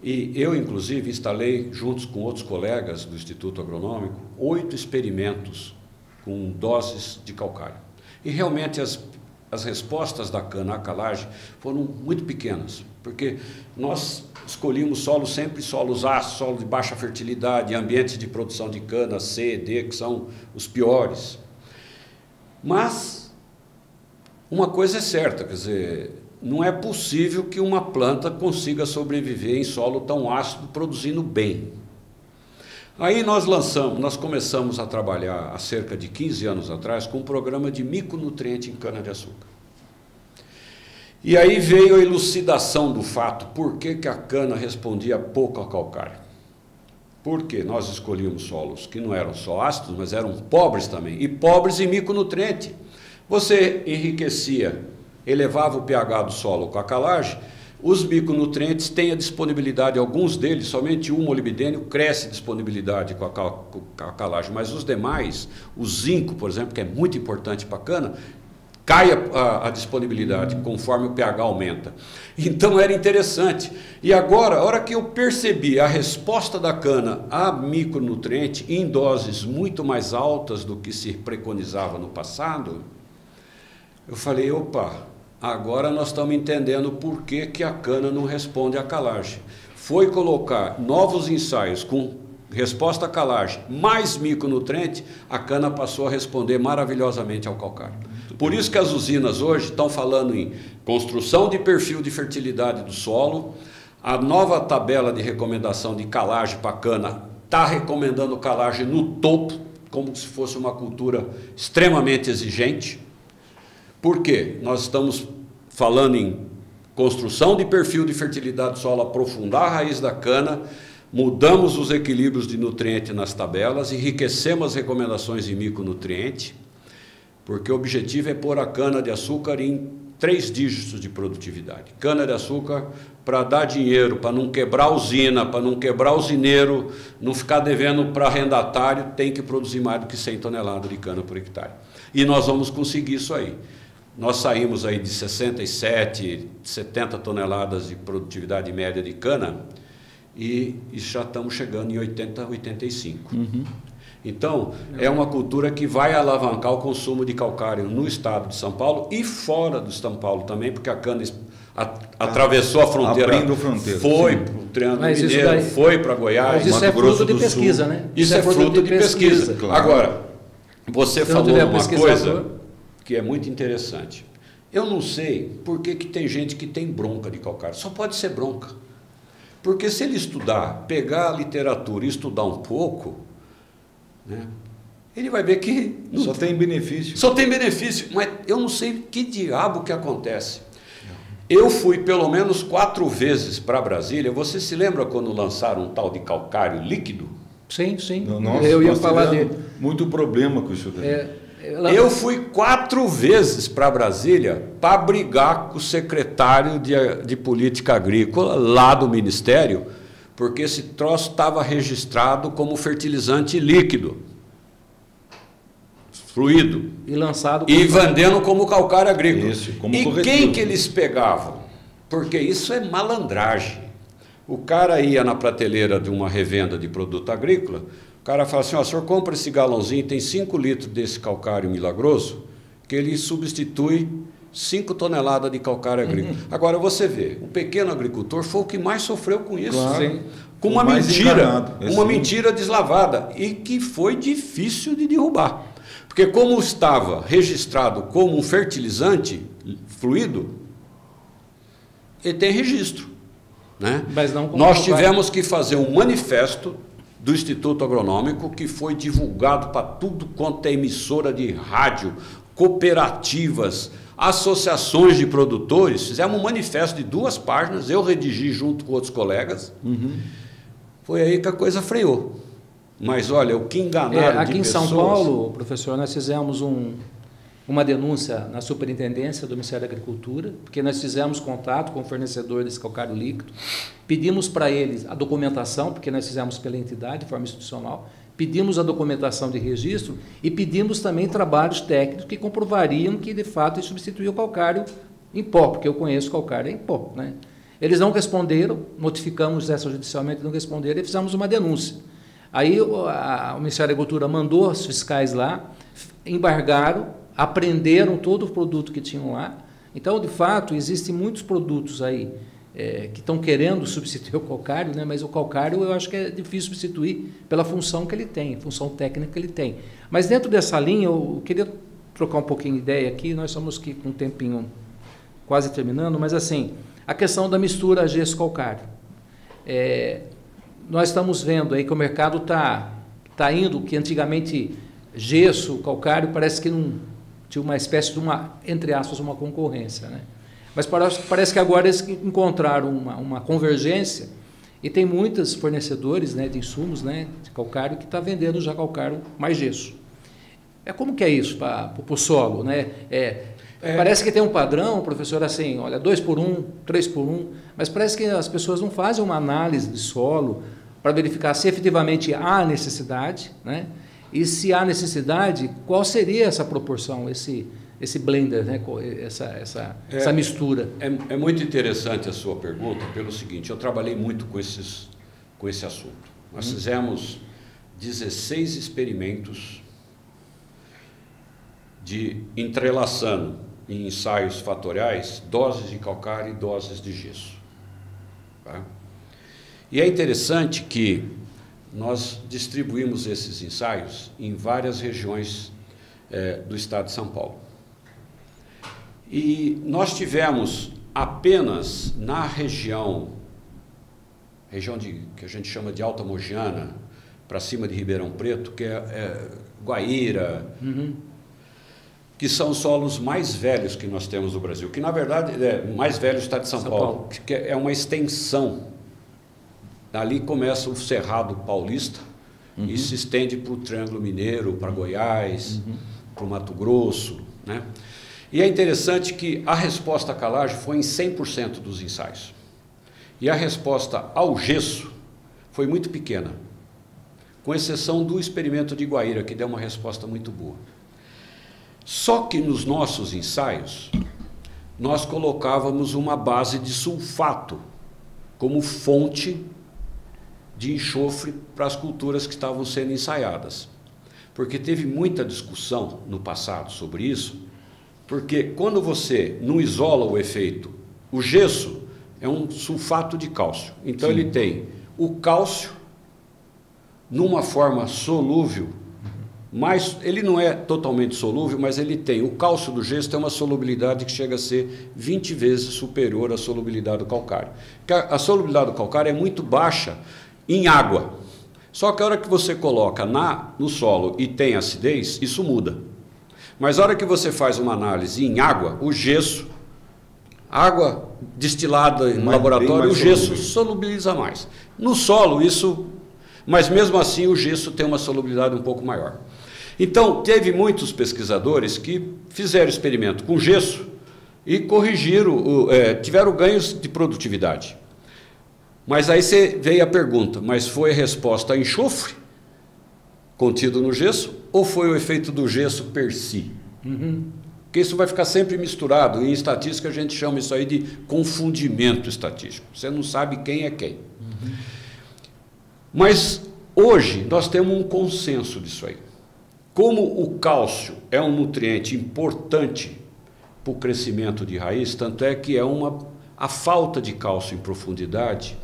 E eu, inclusive, instalei, juntos com outros colegas do Instituto Agronômico, 8 experimentos com doses de calcário. E realmente as respostas da cana à calagem foram muito pequenas, porque nós escolhíamos sempre solos ácidos, solo de baixa fertilidade, ambientes de produção de cana, C, D, que são os piores. Mas uma coisa é certa, quer dizer, não é possível que uma planta consiga sobreviver em solo tão ácido, produzindo bem. Aí nós começamos a trabalhar há cerca de 15 anos atrás com um programa de micronutriente em cana-de-açúcar. E aí veio a elucidação do fato, por que a cana respondia pouco ao calcário. Porque nós escolhíamos solos que não eram só ácidos, mas eram pobres também, e pobres em micronutriente. Você enriquecia, elevava o pH do solo com a calagem, os micronutrientes têm a disponibilidade, alguns deles, somente o molibdênio cresce disponibilidade com a calagem, mas os demais, o zinco, por exemplo, que é muito importante para a cana, cai a disponibilidade conforme o pH aumenta. Então era interessante. E agora, a hora que eu percebi a resposta da cana a micronutriente em doses muito mais altas do que se preconizava no passado, eu falei, opa, Agora nós estamos entendendo por que a cana não responde à calagem. Foi colocar novos ensaios com resposta à calagem, mais micronutriente, a cana passou a responder maravilhosamente ao calcário. Por isso que as usinas hoje estão falando em construção de perfil de fertilidade do solo, a nova tabela de recomendação de calagem para a cana está recomendando calagem no topo, como se fosse uma cultura extremamente exigente. Por quê? Nós estamos falando em construção de perfil de fertilidade do solo, aprofundar a raiz da cana, mudamos os equilíbrios de nutriente nas tabelas, enriquecemos as recomendações de micronutriente, porque o objetivo é pôr a cana-de-açúcar em 3 dígitos de produtividade. Cana-de-açúcar para dar dinheiro, para não quebrar a usina, para não quebrar o usineiro, não ficar devendo para arrendatário, tem que produzir mais do que 100 toneladas de cana por hectare. E nós vamos conseguir isso aí. Nós saímos aí de 67, 70 toneladas de produtividade média de cana e já estamos chegando em 80, 85. Então, é uma cultura que vai alavancar o consumo de calcário no estado de São Paulo e fora do São Paulo também, porque a cana atravessou a fronteira, abrindo fronteira, foi para o Triângulo Mineiro, foi para Goiás. Mas isso é fruto de pesquisa, né? Isso é fruto de pesquisa. Claro. Agora, você falou uma coisa que é muito interessante. Eu não sei por que tem gente que tem bronca de calcário. Só pode ser bronca. Porque se ele estudar, pegar a literatura e estudar um pouco, né, ele vai ver que só tem benefício. Só tem benefício, mas eu não sei que diabo que acontece. Eu fui pelo menos 4 vezes para Brasília. Você se lembra quando lançaram um tal de calcário líquido? Sim, sim. Nossa, eu ia falar dele. Muito problema com isso daí. Eu fui 4 vezes para Brasília para brigar com o secretário de Política Agrícola lá do Ministério, porque esse troço estava registrado como fertilizante líquido, fluido, e lançado e vendendo como calcário agrícola. Isso, como e corretivo. Quem que eles pegavam? Porque isso é malandragem. O cara ia na prateleira de uma revenda de produto agrícola, o cara fala assim, ó, o senhor compra esse galãozinho, tem 5 litros desse calcário milagroso, que ele substitui 5 toneladas de calcário agrícola. Agora você vê, o pequeno agricultor foi o que mais sofreu com isso. Claro. Com uma mentira deslavada, e que foi difícil de derrubar. Porque como estava registrado como um fertilizante fluido, ele tem registro. Né? Mas não como Nós tivemos que fazer um manifesto do Instituto Agronômico, que foi divulgado para tudo quanto é emissora de rádio, cooperativas, associações de produtores. Fizemos um manifesto de 2 páginas, eu redigi junto com outros colegas. Foi aí que a coisa freou. Mas olha, o que enganaram aqui de em pessoas... São Paulo, professor, nós fizemos uma denúncia na superintendência do Ministério da Agricultura, porque nós fizemos contato com o fornecedor desse calcário líquido, pedimos para eles a documentação, porque nós fizemos pela entidade, de forma institucional, pedimos a documentação de registro e pedimos também trabalhos técnicos que comprovariam que, de fato, ele substituiu o calcário em pó, porque eu conheço o calcário em pó. Né? Eles não responderam, notificamos extrajudicialmente, não responderam e fizemos uma denúncia. Aí o Ministério da Agricultura mandou os fiscais lá, embargaram, apreenderam todo o produto que tinham lá. Então, de fato, existem muitos produtos aí que estão querendo substituir o calcário, né? Mas o calcário eu acho que é difícil substituir pela função que ele tem, a função técnica que ele tem. Mas dentro dessa linha, eu queria trocar um pouquinho de ideia aqui, nós estamos aqui com um tempinho quase terminando, mas assim, a questão da mistura gesso-calcário. Nós estamos vendo aí que o mercado está indo, que antigamente gesso, calcário, parece que não tinha uma espécie de entre aspas, uma concorrência, né? Mas parece que agora eles encontraram uma convergência e tem muitos fornecedores, né, de insumos, né, de calcário que está vendendo já calcário mais gesso. Como que é isso para o solo, né? Parece que tem um padrão, professor, assim, olha, 2 por 1, 3 por 1, mas parece que as pessoas não fazem uma análise de solo para verificar se efetivamente há necessidade, né? E se há necessidade, qual seria essa proporção, esse blender, né? essa mistura? É muito interessante a sua pergunta, pelo seguinte, eu trabalhei muito com esse assunto. Nós fizemos 16 experimentos de entrelaçando em ensaios fatoriais doses de calcário e doses de gesso. Tá? E é interessante que nós distribuímos esses ensaios em várias regiões do estado de São Paulo. E nós tivemos apenas na região que a gente chama de Alta Mogiana, para cima de Ribeirão Preto, que é Guaíra, que são os solos mais velhos que nós temos no Brasil, que na verdade é mais velho do estado de São Paulo, que é uma extensão. Dali começa o Cerrado Paulista e se estende para o Triângulo Mineiro, para Goiás, para o Mato Grosso, né? E é interessante que a resposta à calagem foi em 100% dos ensaios. E a resposta ao gesso foi muito pequena, com exceção do experimento de Guaíra, que deu uma resposta muito boa. Só que nos nossos ensaios, nós colocávamos uma base de sulfato como fonte de enxofre para as culturas que estavam sendo ensaiadas. Porque teve muita discussão no passado sobre isso, porque quando você não isola o efeito, o gesso é um sulfato de cálcio. Então ele tem o cálcio numa forma solúvel, mas ele não é totalmente solúvel, mas ele tem, o cálcio do gesso tem uma solubilidade que chega a ser 20 vezes superior à solubilidade do calcário. A solubilidade do calcário é muito baixa em água. Só que a hora que você coloca no solo e tem acidez, isso muda. Mas a hora que você faz uma análise em água, o gesso, água destilada no laboratório, o gesso solubiliza mais. No solo, isso... Mas mesmo assim, o gesso tem uma solubilidade um pouco maior. Então, teve muitos pesquisadores que fizeram experimento com gesso e corrigiram, tiveram ganhos de produtividade. Mas aí veio a pergunta, mas foi a resposta a enxofre contido no gesso ou foi o efeito do gesso per si? Porque isso vai ficar sempre misturado. Em estatística a gente chama isso aí de confundimento estatístico. Você não sabe quem é quem. Mas hoje nós temos um consenso disso aí. Como o cálcio é um nutriente importante para o crescimento de raiz, tanto é que a falta de cálcio em profundidade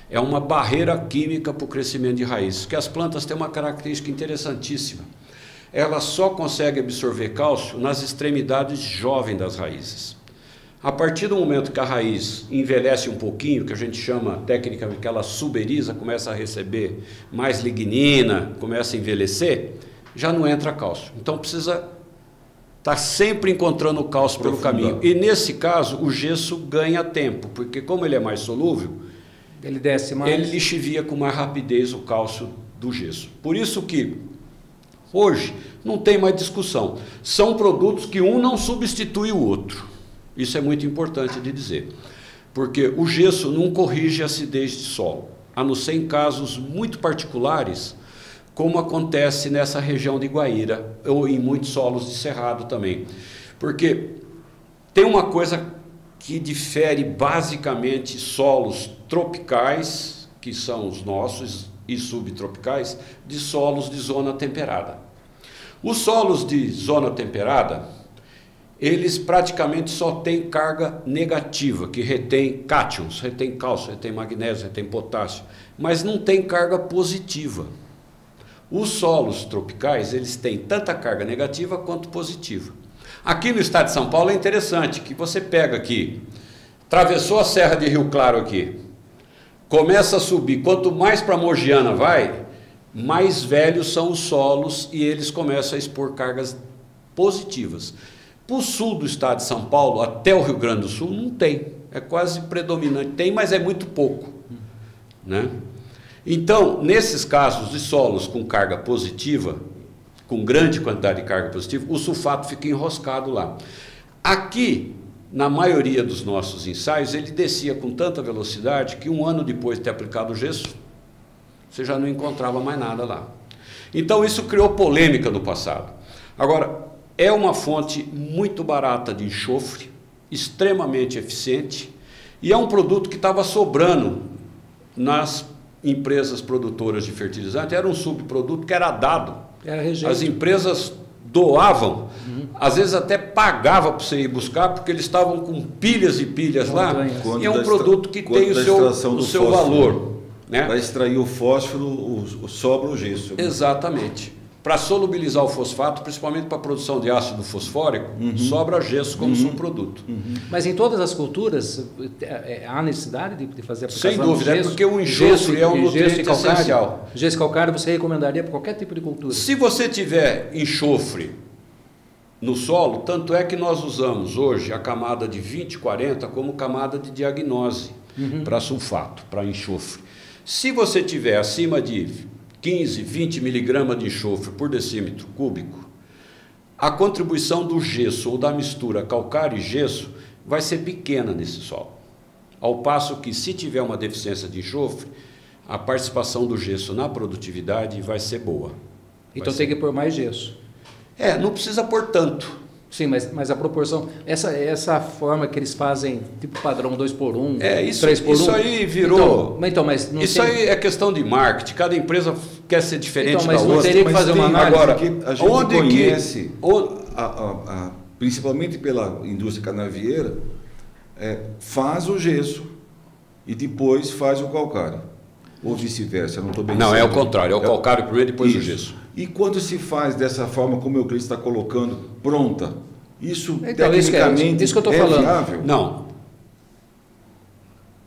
é uma barreira química para o crescimento de raiz, porque as plantas têm uma característica interessantíssima. Elas só conseguem absorver cálcio nas extremidades jovens das raízes. A partir do momento que a raiz envelhece um pouquinho, que a gente chama tecnicamente que ela suberiza, começa a receber mais lignina, começa a envelhecer, já não entra cálcio. Então precisa estar sempre encontrando o cálcio pelo caminho. E nesse caso o gesso ganha tempo, porque como ele é mais solúvel, ele desce mais. Ele lixivia com mais rapidez o cálcio do gesso. Por isso que hoje não tem mais discussão. São produtos que um não substitui o outro. Isso é muito importante de dizer. Porque o gesso não corrige a acidez de solo, a não ser em casos muito particulares, como acontece nessa região de Guaíra, ou em muitos solos de cerrado também. Porque tem uma coisa que difere basicamente solos tropicais, que são os nossos, e subtropicais, de solos de zona temperada. Os solos de zona temperada, eles praticamente só têm carga negativa, que retém cátions, retém cálcio, retém magnésio, retém potássio, mas não tem carga positiva. Os solos tropicais, eles têm tanta carga negativa quanto positiva. Aqui no estado de São Paulo é interessante, que você pega aqui, atravessou a Serra de Rio Claro aqui, começa a subir, quanto mais para Mogiana vai, mais velhos são os solos e eles começam a expor cargas positivas. Para o sul do estado de São Paulo, até o Rio Grande do Sul, não tem. É quase predominante. Tem, mas é muito pouco. Né? Então, nesses casos de solos com carga positiva, com grande quantidade de carga positiva, o sulfato fica enroscado lá. Aqui, na maioria dos nossos ensaios, ele descia com tanta velocidade que um ano depois de ter aplicado o gesso, você já não encontrava mais nada lá. Então, isso criou polêmica no passado. Agora, é uma fonte muito barata de enxofre, extremamente eficiente, e é um produto que estava sobrando nas empresas produtoras de fertilizante. Era um subproduto que era dado. As empresas doavam, às vezes até pagava para você ir buscar, porque eles estavam com pilhas e pilhas lá, e é um produto que tem o seu valor. Né? Para extrair o fósforo, sobra o gesso. Exatamente. Para solubilizar o fosfato, principalmente para a produção de ácido fosfórico, sobra gesso como subproduto. Mas em todas as culturas há necessidade de fazer a aplicação? Sem dúvida, gesso, é porque o enxofre é um nutriente essencial. Gesso e calcário você recomendaria para qualquer tipo de cultura? Se você tiver enxofre no solo, tanto é que nós usamos hoje a camada de 20-40 como camada de diagnose para sulfato, para enxofre. Se você tiver acima de 15, 20 miligramas de enxofre por decímetro cúbico, a contribuição do gesso ou da mistura calcário e gesso vai ser pequena nesse solo. Ao passo que, se tiver uma deficiência de enxofre, a participação do gesso na produtividade vai ser boa. Então tem que pôr mais gesso. Não precisa pôr tanto. Sim, mas a proporção, essa forma que eles fazem, tipo padrão 2x1, 3x1... Isso aí virou... Mas não isso aí é questão de marketing, cada empresa quer ser diferente da outra. Mas não teria que fazer uma análise? Agora, a gente conhece, principalmente pela indústria canavieira, faz o gesso e depois faz o calcário. Ou vice-versa, não estou bem Não, certo. é o contrário, é o calcário primeiro e depois o gesso. E quando se faz dessa forma, como o Cris está colocando, pronta, isso então, tecnicamente isso que eu estou falando. Viável? Não.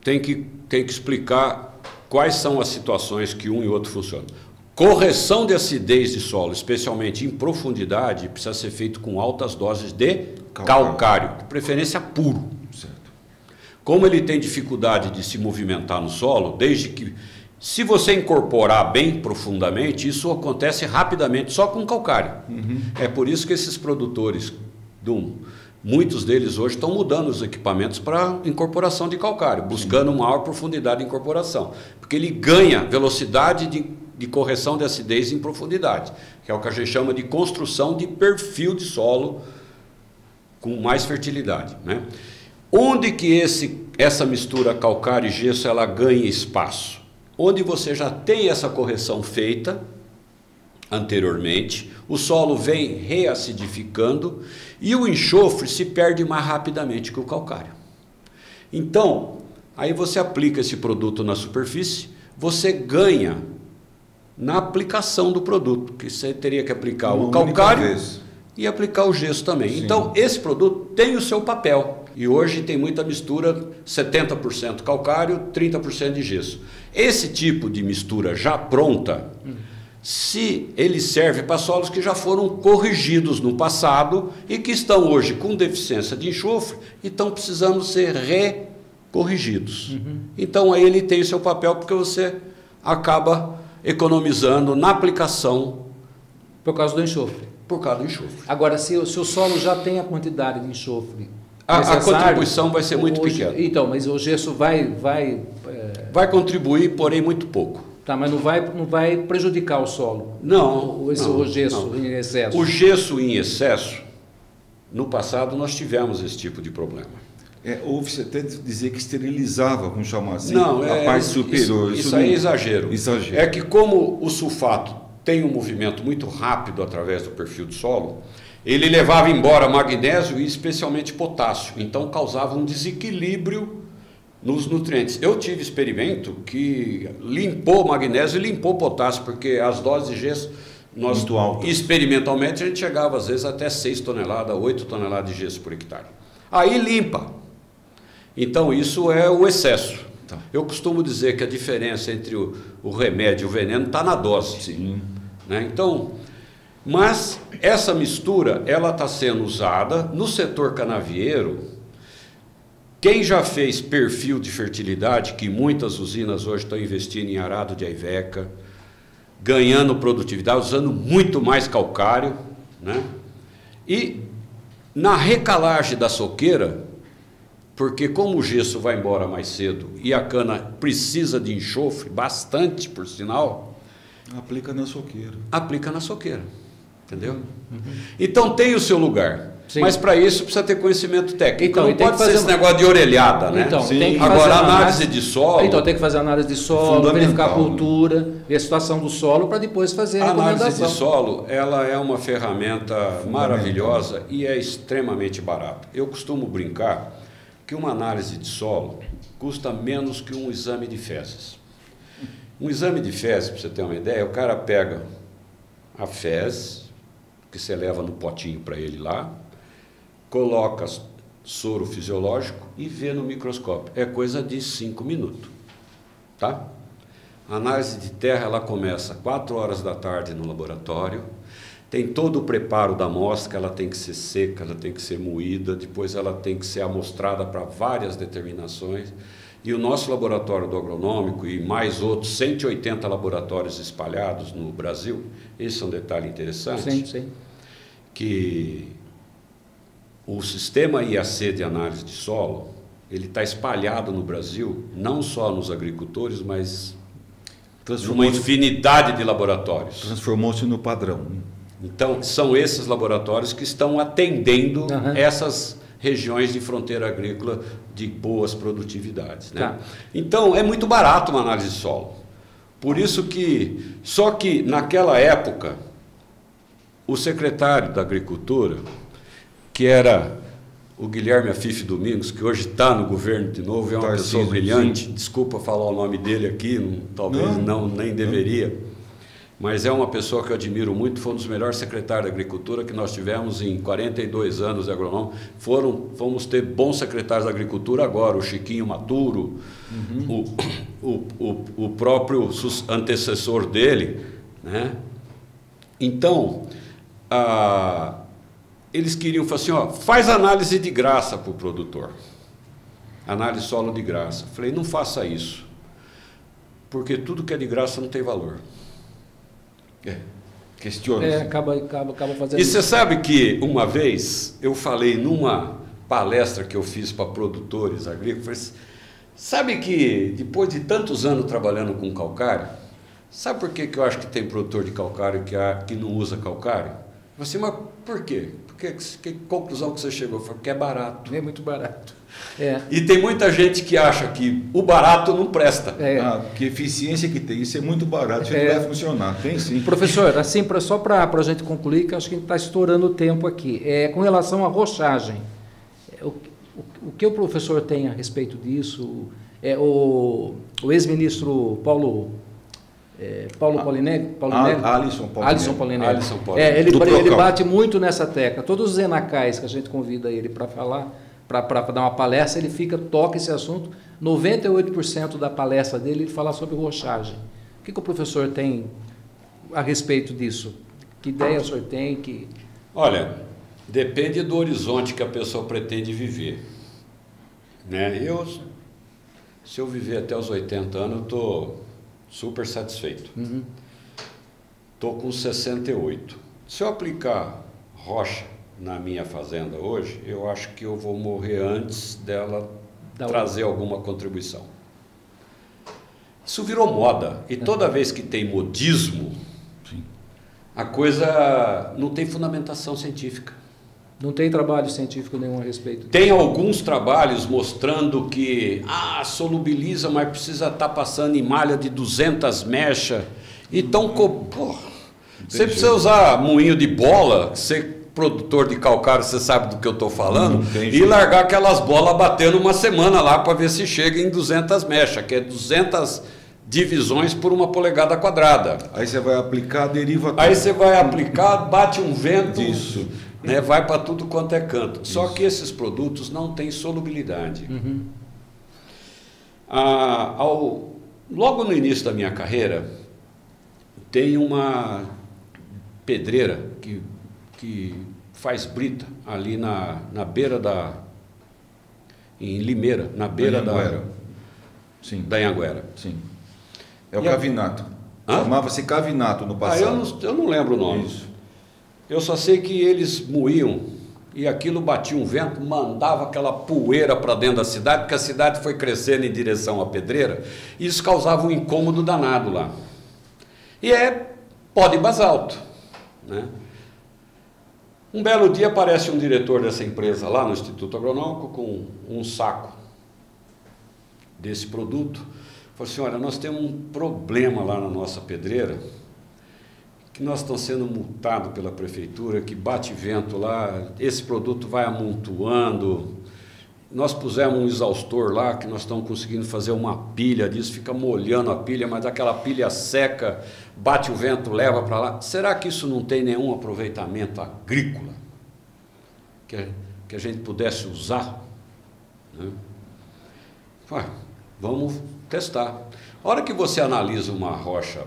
Tem que explicar quais são as situações que um e outro funcionam. Correção de acidez de solo, especialmente em profundidade, precisa ser feito com altas doses de calcário, de preferência puro. Certo. Como ele tem dificuldade de se movimentar no solo, desde que... Se você incorporar bem profundamente, isso acontece rapidamente, só com calcário. É por isso que esses produtores, muitos deles hoje estão mudando os equipamentos para incorporação de calcário, buscando maior profundidade de incorporação. Porque ele ganha velocidade de correção de acidez em profundidade, que é o que a gente chama de construção de perfil de solo com mais fertilidade. Né? Onde que essa mistura calcário e gesso ela ganha espaço? Onde você já tem essa correção feita anteriormente, o solo vem reacidificando e o enxofre se perde mais rapidamente que o calcário. Então, aí você aplica esse produto na superfície, você ganha na aplicação do produto, que você teria que aplicar o calcário e aplicar o gesso também. Sim. Então, esse produto tem o seu papel. E hoje tem muita mistura, 70% calcário, 30% de gesso. Esse tipo de mistura já pronta, se ele serve para solos que já foram corrigidos no passado e que estão hoje com deficiência de enxofre e estão precisando ser recorrigidos. Então aí ele tem o seu papel, porque você acaba economizando na aplicação. Por causa do enxofre. Por causa do enxofre. Agora, se o solo já tem a quantidade de enxofre, a contribuição vai ser muito pequena. Então, mas o gesso vai contribuir, porém muito pouco. Tá, mas não vai prejudicar o solo? Não. O gesso em excesso? O gesso em excesso, no passado nós tivemos esse tipo de problema. Houve-se até dizer que esterilizava, vamos chamar assim, não, a parte superior. Isso aí é exagero. Exagero. É que como o sulfato tem um movimento muito rápido através do perfil do solo, ele levava embora magnésio e especialmente potássio, então causava um desequilíbrio nos nutrientes. Eu tive experimento que limpou magnésio e limpou potássio, porque as doses de gesso, nós experimentalmente a gente chegava às vezes até 6 toneladas, 8 toneladas de gesso por hectare. Aí limpa. Então isso é o excesso. Tá. Eu costumo dizer que a diferença entre o remédio e o veneno está na dose. Sim. Né? Então, mas essa mistura ela está sendo usada no setor canavieiro. Quem já fez perfil de fertilidade, que muitas usinas hoje estão investindo em arado de aiveca, ganhando produtividade, usando muito mais calcário, né? E na recalagem da soqueira, porque como o gesso vai embora mais cedo e a cana precisa de enxofre, bastante por sinal, aplica na soqueira. Aplica na soqueira, entendeu? Então tem o seu lugar. Sim. Mas para isso precisa ter conhecimento técnico. Então, não pode ser esse negócio de orelhada, né? Então, Sim. tem que Agora, fazer a análise de solo... Então, tem que fazer análise de solo, verificar a né? cultura, ver a situação do solo, para depois fazer a A análise recomendação. de solo, ela é uma ferramenta maravilhosa e é extremamente barata. Eu costumo brincar que uma análise de solo custa menos que um exame de fezes. Um exame de fezes, para você ter uma ideia, o cara pega a fezes, que você leva no potinho para ele lá, coloca soro fisiológico e vê no microscópio. É coisa de 5 minutos, tá? A análise de terra, ela começa 4 horas da tarde no laboratório, tem todo o preparo da amostra, ela tem que ser seca, ela tem que ser moída, depois ela tem que ser amostrada para várias determinações. E o nosso laboratório do agronômico e mais outros 180 laboratórios espalhados no Brasil, esse é um detalhe interessante, Sim. que o sistema IAC de análise de solo, ele está espalhado no Brasil, não só nos agricultores, mas numa infinidade de laboratórios. Transformou-se no padrão. Então, são esses laboratórios que estão atendendo essas regiões de fronteira agrícola de boas produtividades, né? Tá. Então, é muito barato uma análise de solo. Por isso que, só que naquela época, o secretário da Agricultura, que era o Guilherme Afife Domingos, que hoje está no governo de novo, é uma pessoa brilhante, desculpa falar o nome dele aqui, talvez nem deveria, mas é uma pessoa que eu admiro muito, foi um dos melhores secretários da Agricultura que nós tivemos em 42 anos de agronômico. Fomos ter bons secretários da Agricultura agora, o Chiquinho Maturo, o próprio antecessor dele, né? Então, eles queriam falar assim, ó, faz análise de graça para o produtor, análise solo de graça. Falei, não faça isso, porque tudo que é de graça não tem valor. Questiona. Acaba fazendo E isso. você sabe que uma vez eu falei numa palestra que eu fiz para produtores agrícolas, sabe que depois de tantos anos trabalhando com calcário, sabe por que eu acho que tem produtor de calcário que não usa calcário? Eu falei assim, mas por quê? Que conclusão que você chegou? Eu falei, porque é barato. É muito barato. E tem muita gente que acha que o barato não presta. Que eficiência que tem, isso é muito barato, isso não vai funcionar. Tem sim. Professor, assim, só para a gente concluir, que acho que a gente está estourando o tempo aqui. Com relação à rochagem, o que o professor tem a respeito disso? O ex-ministro Paulo Paulinelli? Alisson Paulinelli. Ele bate muito nessa tecla. Todos os enacais que a gente convida ele para falar, para dar uma palestra, ele toca esse assunto. 98% da palestra dele ele fala sobre rochagem. O que o professor tem a respeito disso? Que ideia o senhor tem? Olha, depende do horizonte que a pessoa pretende viver, né? Se eu viver até os 80 anos, eu estou super satisfeito. Estou com 68. Se eu aplicar rocha na minha fazenda hoje, eu acho que eu vou morrer antes dela trazer alguma contribuição. Isso virou moda. E toda vez que tem modismo, a coisa não tem fundamentação científica. Não tem trabalho científico nenhum a respeito disso. Tem alguns trabalhos mostrando que solubiliza, mas precisa estar passando em malha de 200 mechas. Então, você precisa usar moinho de bola, ser produtor de calcário, você sabe do que eu estou falando, e largar aquelas bolas batendo uma semana lá para ver se chega em 200 mechas, que é 200 divisões por uma polegada quadrada. Aí você vai aplicar, deriva tudo. Aí você vai aplicar, bate um vento... Isso. Né, vai para tudo quanto é canto. Só que esses produtos não têm solubilidade. Logo no início da minha carreira, tem uma pedreira que faz brita ali na beira em Limeira, na beira da Anhanguera. Sim. É o cavinato. Chamava-se cavinato no passado. Eu não lembro o nome. Isso. Eu só sei que eles moíam e aquilo batia um vento, mandava aquela poeira para dentro da cidade, porque a cidade foi crescendo em direção à pedreira, e isso causava um incômodo danado lá. E é pó de basalto, né? Um belo dia aparece um diretor dessa empresa lá no Instituto Agronômico com um saco desse produto. Falou assim, olha, nós temos um problema lá na nossa pedreira, que nós estamos sendo multados pela prefeitura, que bate vento lá, esse produto vai amontoando. Nós pusemos um exaustor lá, que nós estamos conseguindo fazer uma pilha disso, fica molhando a pilha, mas aquela pilha seca, bate o vento, leva para lá. Será que isso não tem nenhum aproveitamento agrícola que a gente pudesse usar? Né? Vamos testar. A hora que você analisa uma rocha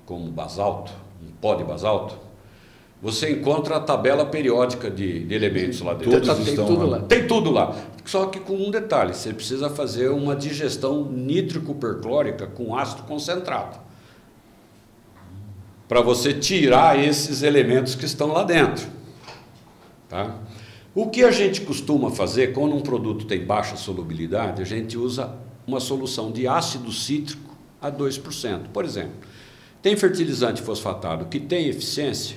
como basalto, um pó de basalto, você encontra a tabela periódica de elementos lá dentro. Tem tudo lá. Tem tudo lá. Só que com um detalhe, você precisa fazer uma digestão nítrico-perclórica com ácido concentrado, para você tirar esses elementos que estão lá dentro. Tá? O que a gente costuma fazer quando um produto tem baixa solubilidade, a gente usa uma solução de ácido cítrico a 2%. Por exemplo, tem fertilizante fosfatado que tem eficiência,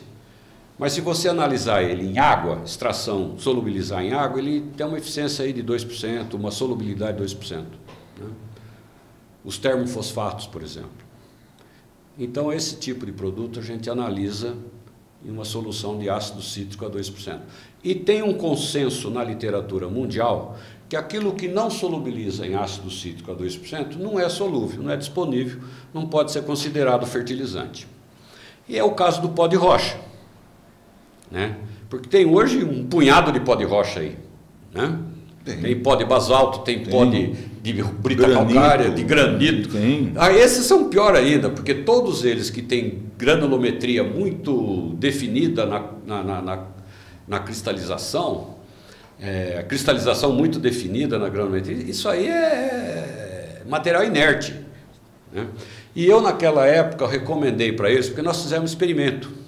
mas se você analisar ele em água, extração, solubilizar em água, ele tem uma eficiência aí de 2%, uma solubilidade de 2%. Né? Os termofosfatos, por exemplo. Então, esse tipo de produto a gente analisa em uma solução de ácido cítrico a 2%. E tem um consenso na literatura mundial que aquilo que não solubiliza em ácido cítrico a 2% não é solúvel, não é disponível, não pode ser considerado fertilizante. E é o caso do pó de rocha. Né? Porque tem hoje um punhado de pó de rocha aí. Né? Tem pó de basalto, tem pó de brita calcária, de granito. Esses são pior ainda, porque todos eles que têm granulometria muito definida na cristalização, a cristalização muito definida na granulometria, isso aí é material inerte. Né? E eu, naquela época, recomendei para eles, porque nós fizemos um experimento,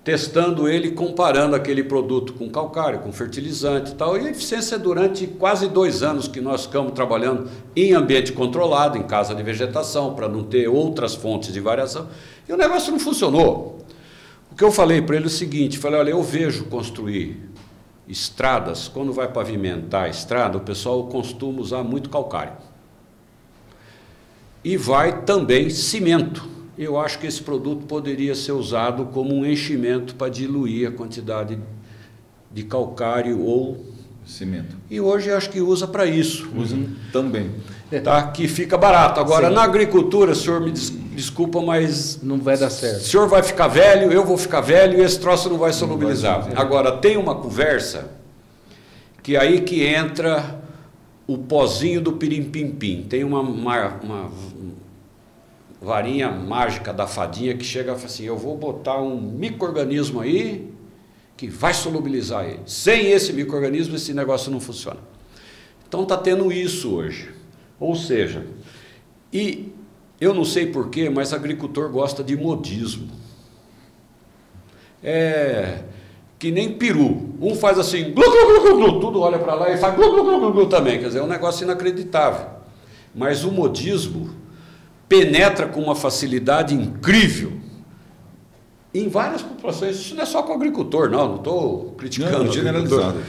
testando ele, comparando aquele produto com calcário, com fertilizante e tal, e a eficiência durante quase 2 anos que nós ficamos trabalhando em ambiente controlado, em casa de vegetação, para não ter outras fontes de variação, e o negócio não funcionou. O que eu falei para ele é o seguinte, falei, olha, eu vejo construir estradas, quando vai pavimentar a estrada, o pessoal costuma usar muito calcário. E vai também cimento. Eu acho que esse produto poderia ser usado como um enchimento para diluir a quantidade de calcário ou cimento. E hoje eu acho que usa para isso. Usa também. Tá? Que fica barato. Agora, na agricultura, o senhor me desculpa, mas não vai dar certo. O senhor vai ficar velho, eu vou ficar velho e esse troço não vai solubilizar. Agora, tem uma conversa que aí que entra o pozinho do pirim-pim-pim. Tem uma varinha mágica da fadinha que chega e fala assim, eu vou botar um micro-organismo aí que vai solubilizar ele. Sem esse micro-organismo, esse negócio não funciona. Então está tendo isso hoje. Ou seja, e eu não sei porquê, mas agricultor gosta de modismo. É que nem peru. Um faz assim, glu, glu, glu, glu, tudo olha para lá e faz glu, glu, glu, glu, glu, também. Quer dizer, é um negócio inacreditável. Mas o modismo penetra com uma facilidade incrível em várias populações. Isso não é só com o agricultor, não estou criticando. Não, generalizado.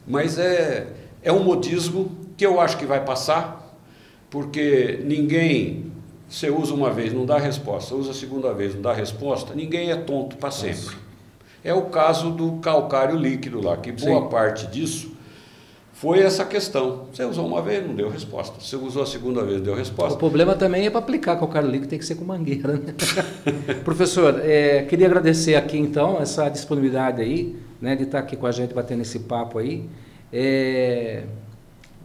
Mas é um modismo que eu acho que vai passar, porque ninguém, você usa uma vez, não dá resposta, usa a segunda vez, não dá resposta, ninguém é tonto para sempre. É o caso do calcário líquido lá, que boa parte disso foi essa questão. Você usou uma vez, não deu resposta. Você usou a segunda vez, deu resposta. O problema também é para aplicar calcário líquido, tem que ser com mangueira. Né? Professor, queria agradecer aqui então essa disponibilidade aí, né, de estar aqui com a gente batendo esse papo aí.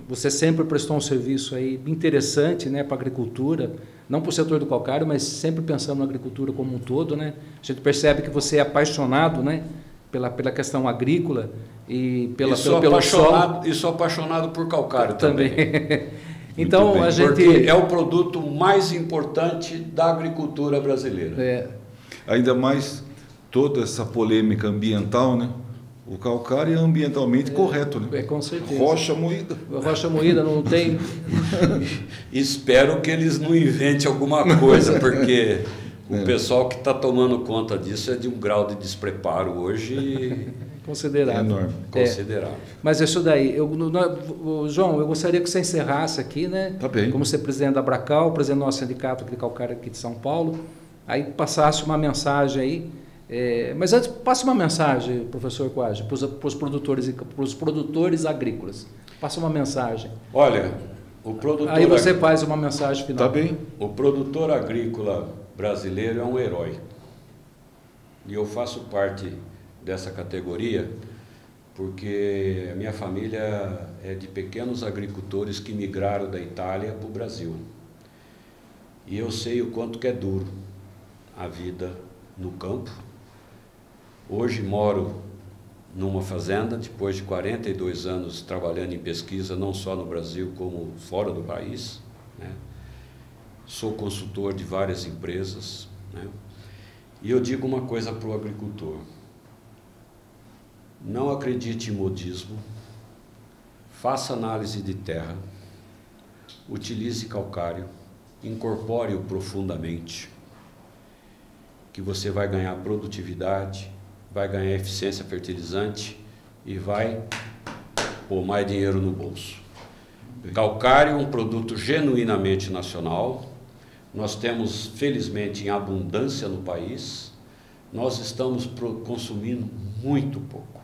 Você sempre prestou um serviço aí interessante, né, para a agricultura, não para o setor do calcário, mas sempre pensando na agricultura como um todo, né? A gente percebe que você é apaixonado, né, pela questão agrícola e pelo solo. E sou apaixonado por calcário também. Então a gente porque é o produto mais importante da agricultura brasileira. Ainda mais toda essa polêmica ambiental, né? O calcário é ambientalmente correto, né? Com certeza. Rocha moída. Rocha moída não tem. Espero que eles não inventem alguma coisa, porque O pessoal que está tomando conta disso é de um grau de despreparo hoje considerável. Enorme. Considerável. Mas isso daí, João, eu gostaria que você encerrasse aqui, né? Tá bem. Como você é presidente da Abracal, presidente do nosso sindicato de calcário aqui de São Paulo, aí passasse uma mensagem aí. Mas antes, passe uma mensagem, professor Quadri, para os produtores agrícolas. Passa uma mensagem. Olha, o produtor... Aí você faz uma mensagem final. Tá bem. O produtor agrícola brasileiro é um herói. E eu faço parte dessa categoria porque a minha família é de pequenos agricultores que migraram da Itália para o Brasil. E eu sei o quanto que é duro a vida no campo. Hoje moro numa fazenda, depois de 42 anos trabalhando em pesquisa, não só no Brasil como fora do país, né? Sou consultor de várias empresas, né? E eu digo uma coisa para o agricultor: não acredite em modismo, faça análise de terra, utilize calcário, incorpore-o profundamente, que você vai ganhar produtividade, vai ganhar eficiência fertilizante e vai pôr mais dinheiro no bolso. Calcário é um produto genuinamente nacional. Nós temos, felizmente, em abundância no país. Nós estamos consumindo muito pouco.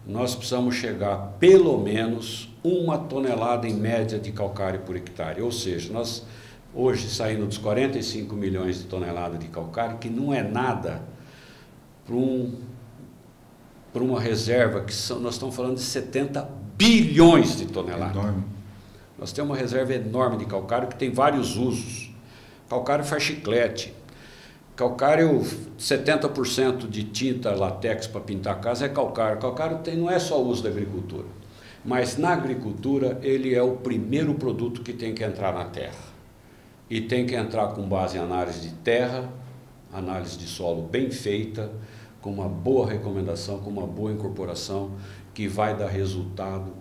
Nós precisamos chegar pelo menos 1 tonelada em média de calcário por hectare. Ou seja, nós hoje saindo dos 45 milhões de toneladas de calcário, que não é nada para uma reserva que nós estamos falando de 70 bilhões de toneladas. Enorme. Nós temos uma reserva enorme de calcário que tem vários usos. Calcário faz chiclete. Calcário, 70% de tinta látex para pintar a casa é calcário. Calcário não é só uso da agricultura, mas na agricultura ele é o primeiro produto que tem que entrar na terra. E tem que entrar com base em análise de terra, análise de solo bem feita, com uma boa recomendação, com uma boa incorporação, que vai dar resultado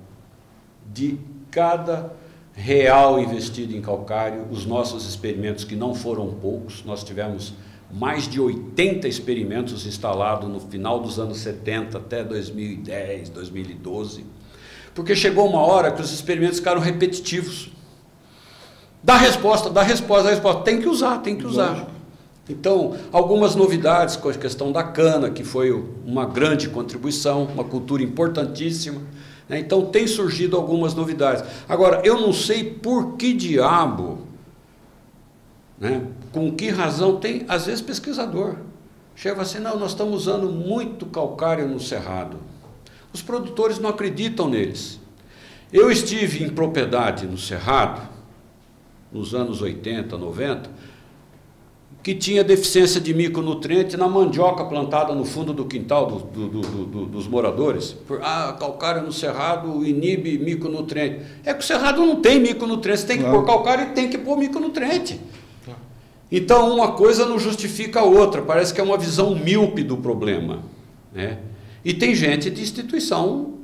de cada real investido em calcário. Os nossos experimentos, que não foram poucos, nós tivemos mais de 80 experimentos instalados no final dos anos 70 até 2010, 2012, porque chegou uma hora que os experimentos ficaram repetitivos. Dá resposta, tem que usar. Lógico. Então, algumas novidades com a questão da cana, que foi uma grande contribuição, uma cultura importantíssima, né? Então, tem surgido algumas novidades. Agora, eu não sei por que diabo, né? Com que razão tem, às vezes, pesquisador. Chega assim, não, nós estamos usando muito calcário no cerrado. Os produtores não acreditam neles. Eu estive em propriedade no cerrado, nos anos 80, 90, que tinha deficiência de micronutriente na mandioca plantada no fundo do quintal dos moradores. Calcário no cerrado inibe micronutriente. É que o cerrado não tem micronutriente, tem que pôr calcário e tem que pôr micronutriente. Então, uma coisa não justifica a outra, parece que é uma visão míope do problema, né? E tem gente de instituição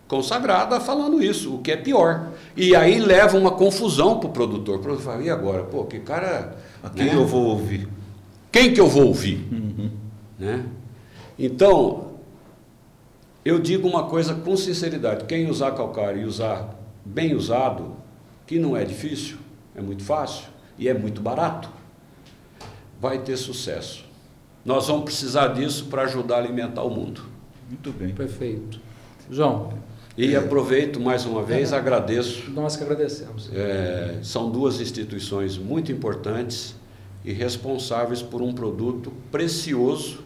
consagrada falando isso, o que é pior. E aí leva uma confusão para o produtor. O produtor fala, e agora? Pô, que cara... A quem eu vou ouvir? Quem que eu vou ouvir? Né? Então, eu digo uma coisa com sinceridade. Quem usar calcário e usar bem usado, que não é difícil, é muito fácil e é muito barato, vai ter sucesso. Nós vamos precisar disso para ajudar a alimentar o mundo. Muito bem. Perfeito. João. E aproveito mais uma vez, agradeço. Nós que agradecemos. São duas instituições muito importantes e responsáveis por um produto precioso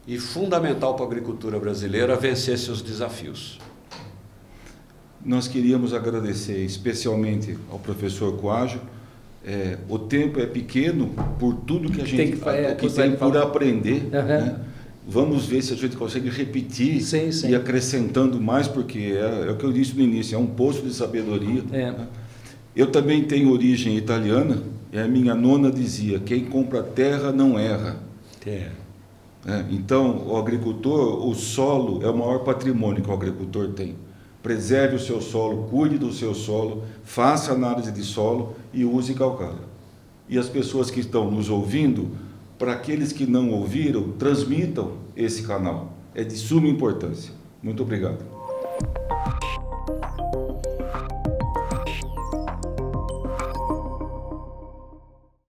e fundamental para a agricultura brasileira vencer seus desafios. Nós queríamos agradecer especialmente ao professor Quadri. O tempo é pequeno por tudo que a gente tem por aprender, né? Vamos ver se a gente consegue repetir e acrescentando mais, porque é o que eu disse no início, é um poço de sabedoria. Né? Eu também tenho origem italiana, e a minha nona dizia, quem compra terra não erra. Então, o agricultor, o solo é o maior patrimônio que o agricultor tem. Preserve o seu solo, cuide do seu solo, faça análise de solo e use calcário. e as pessoas que estão nos ouvindo, para aqueles que não ouviram, transmitam esse canal. É de suma importância. Muito obrigado.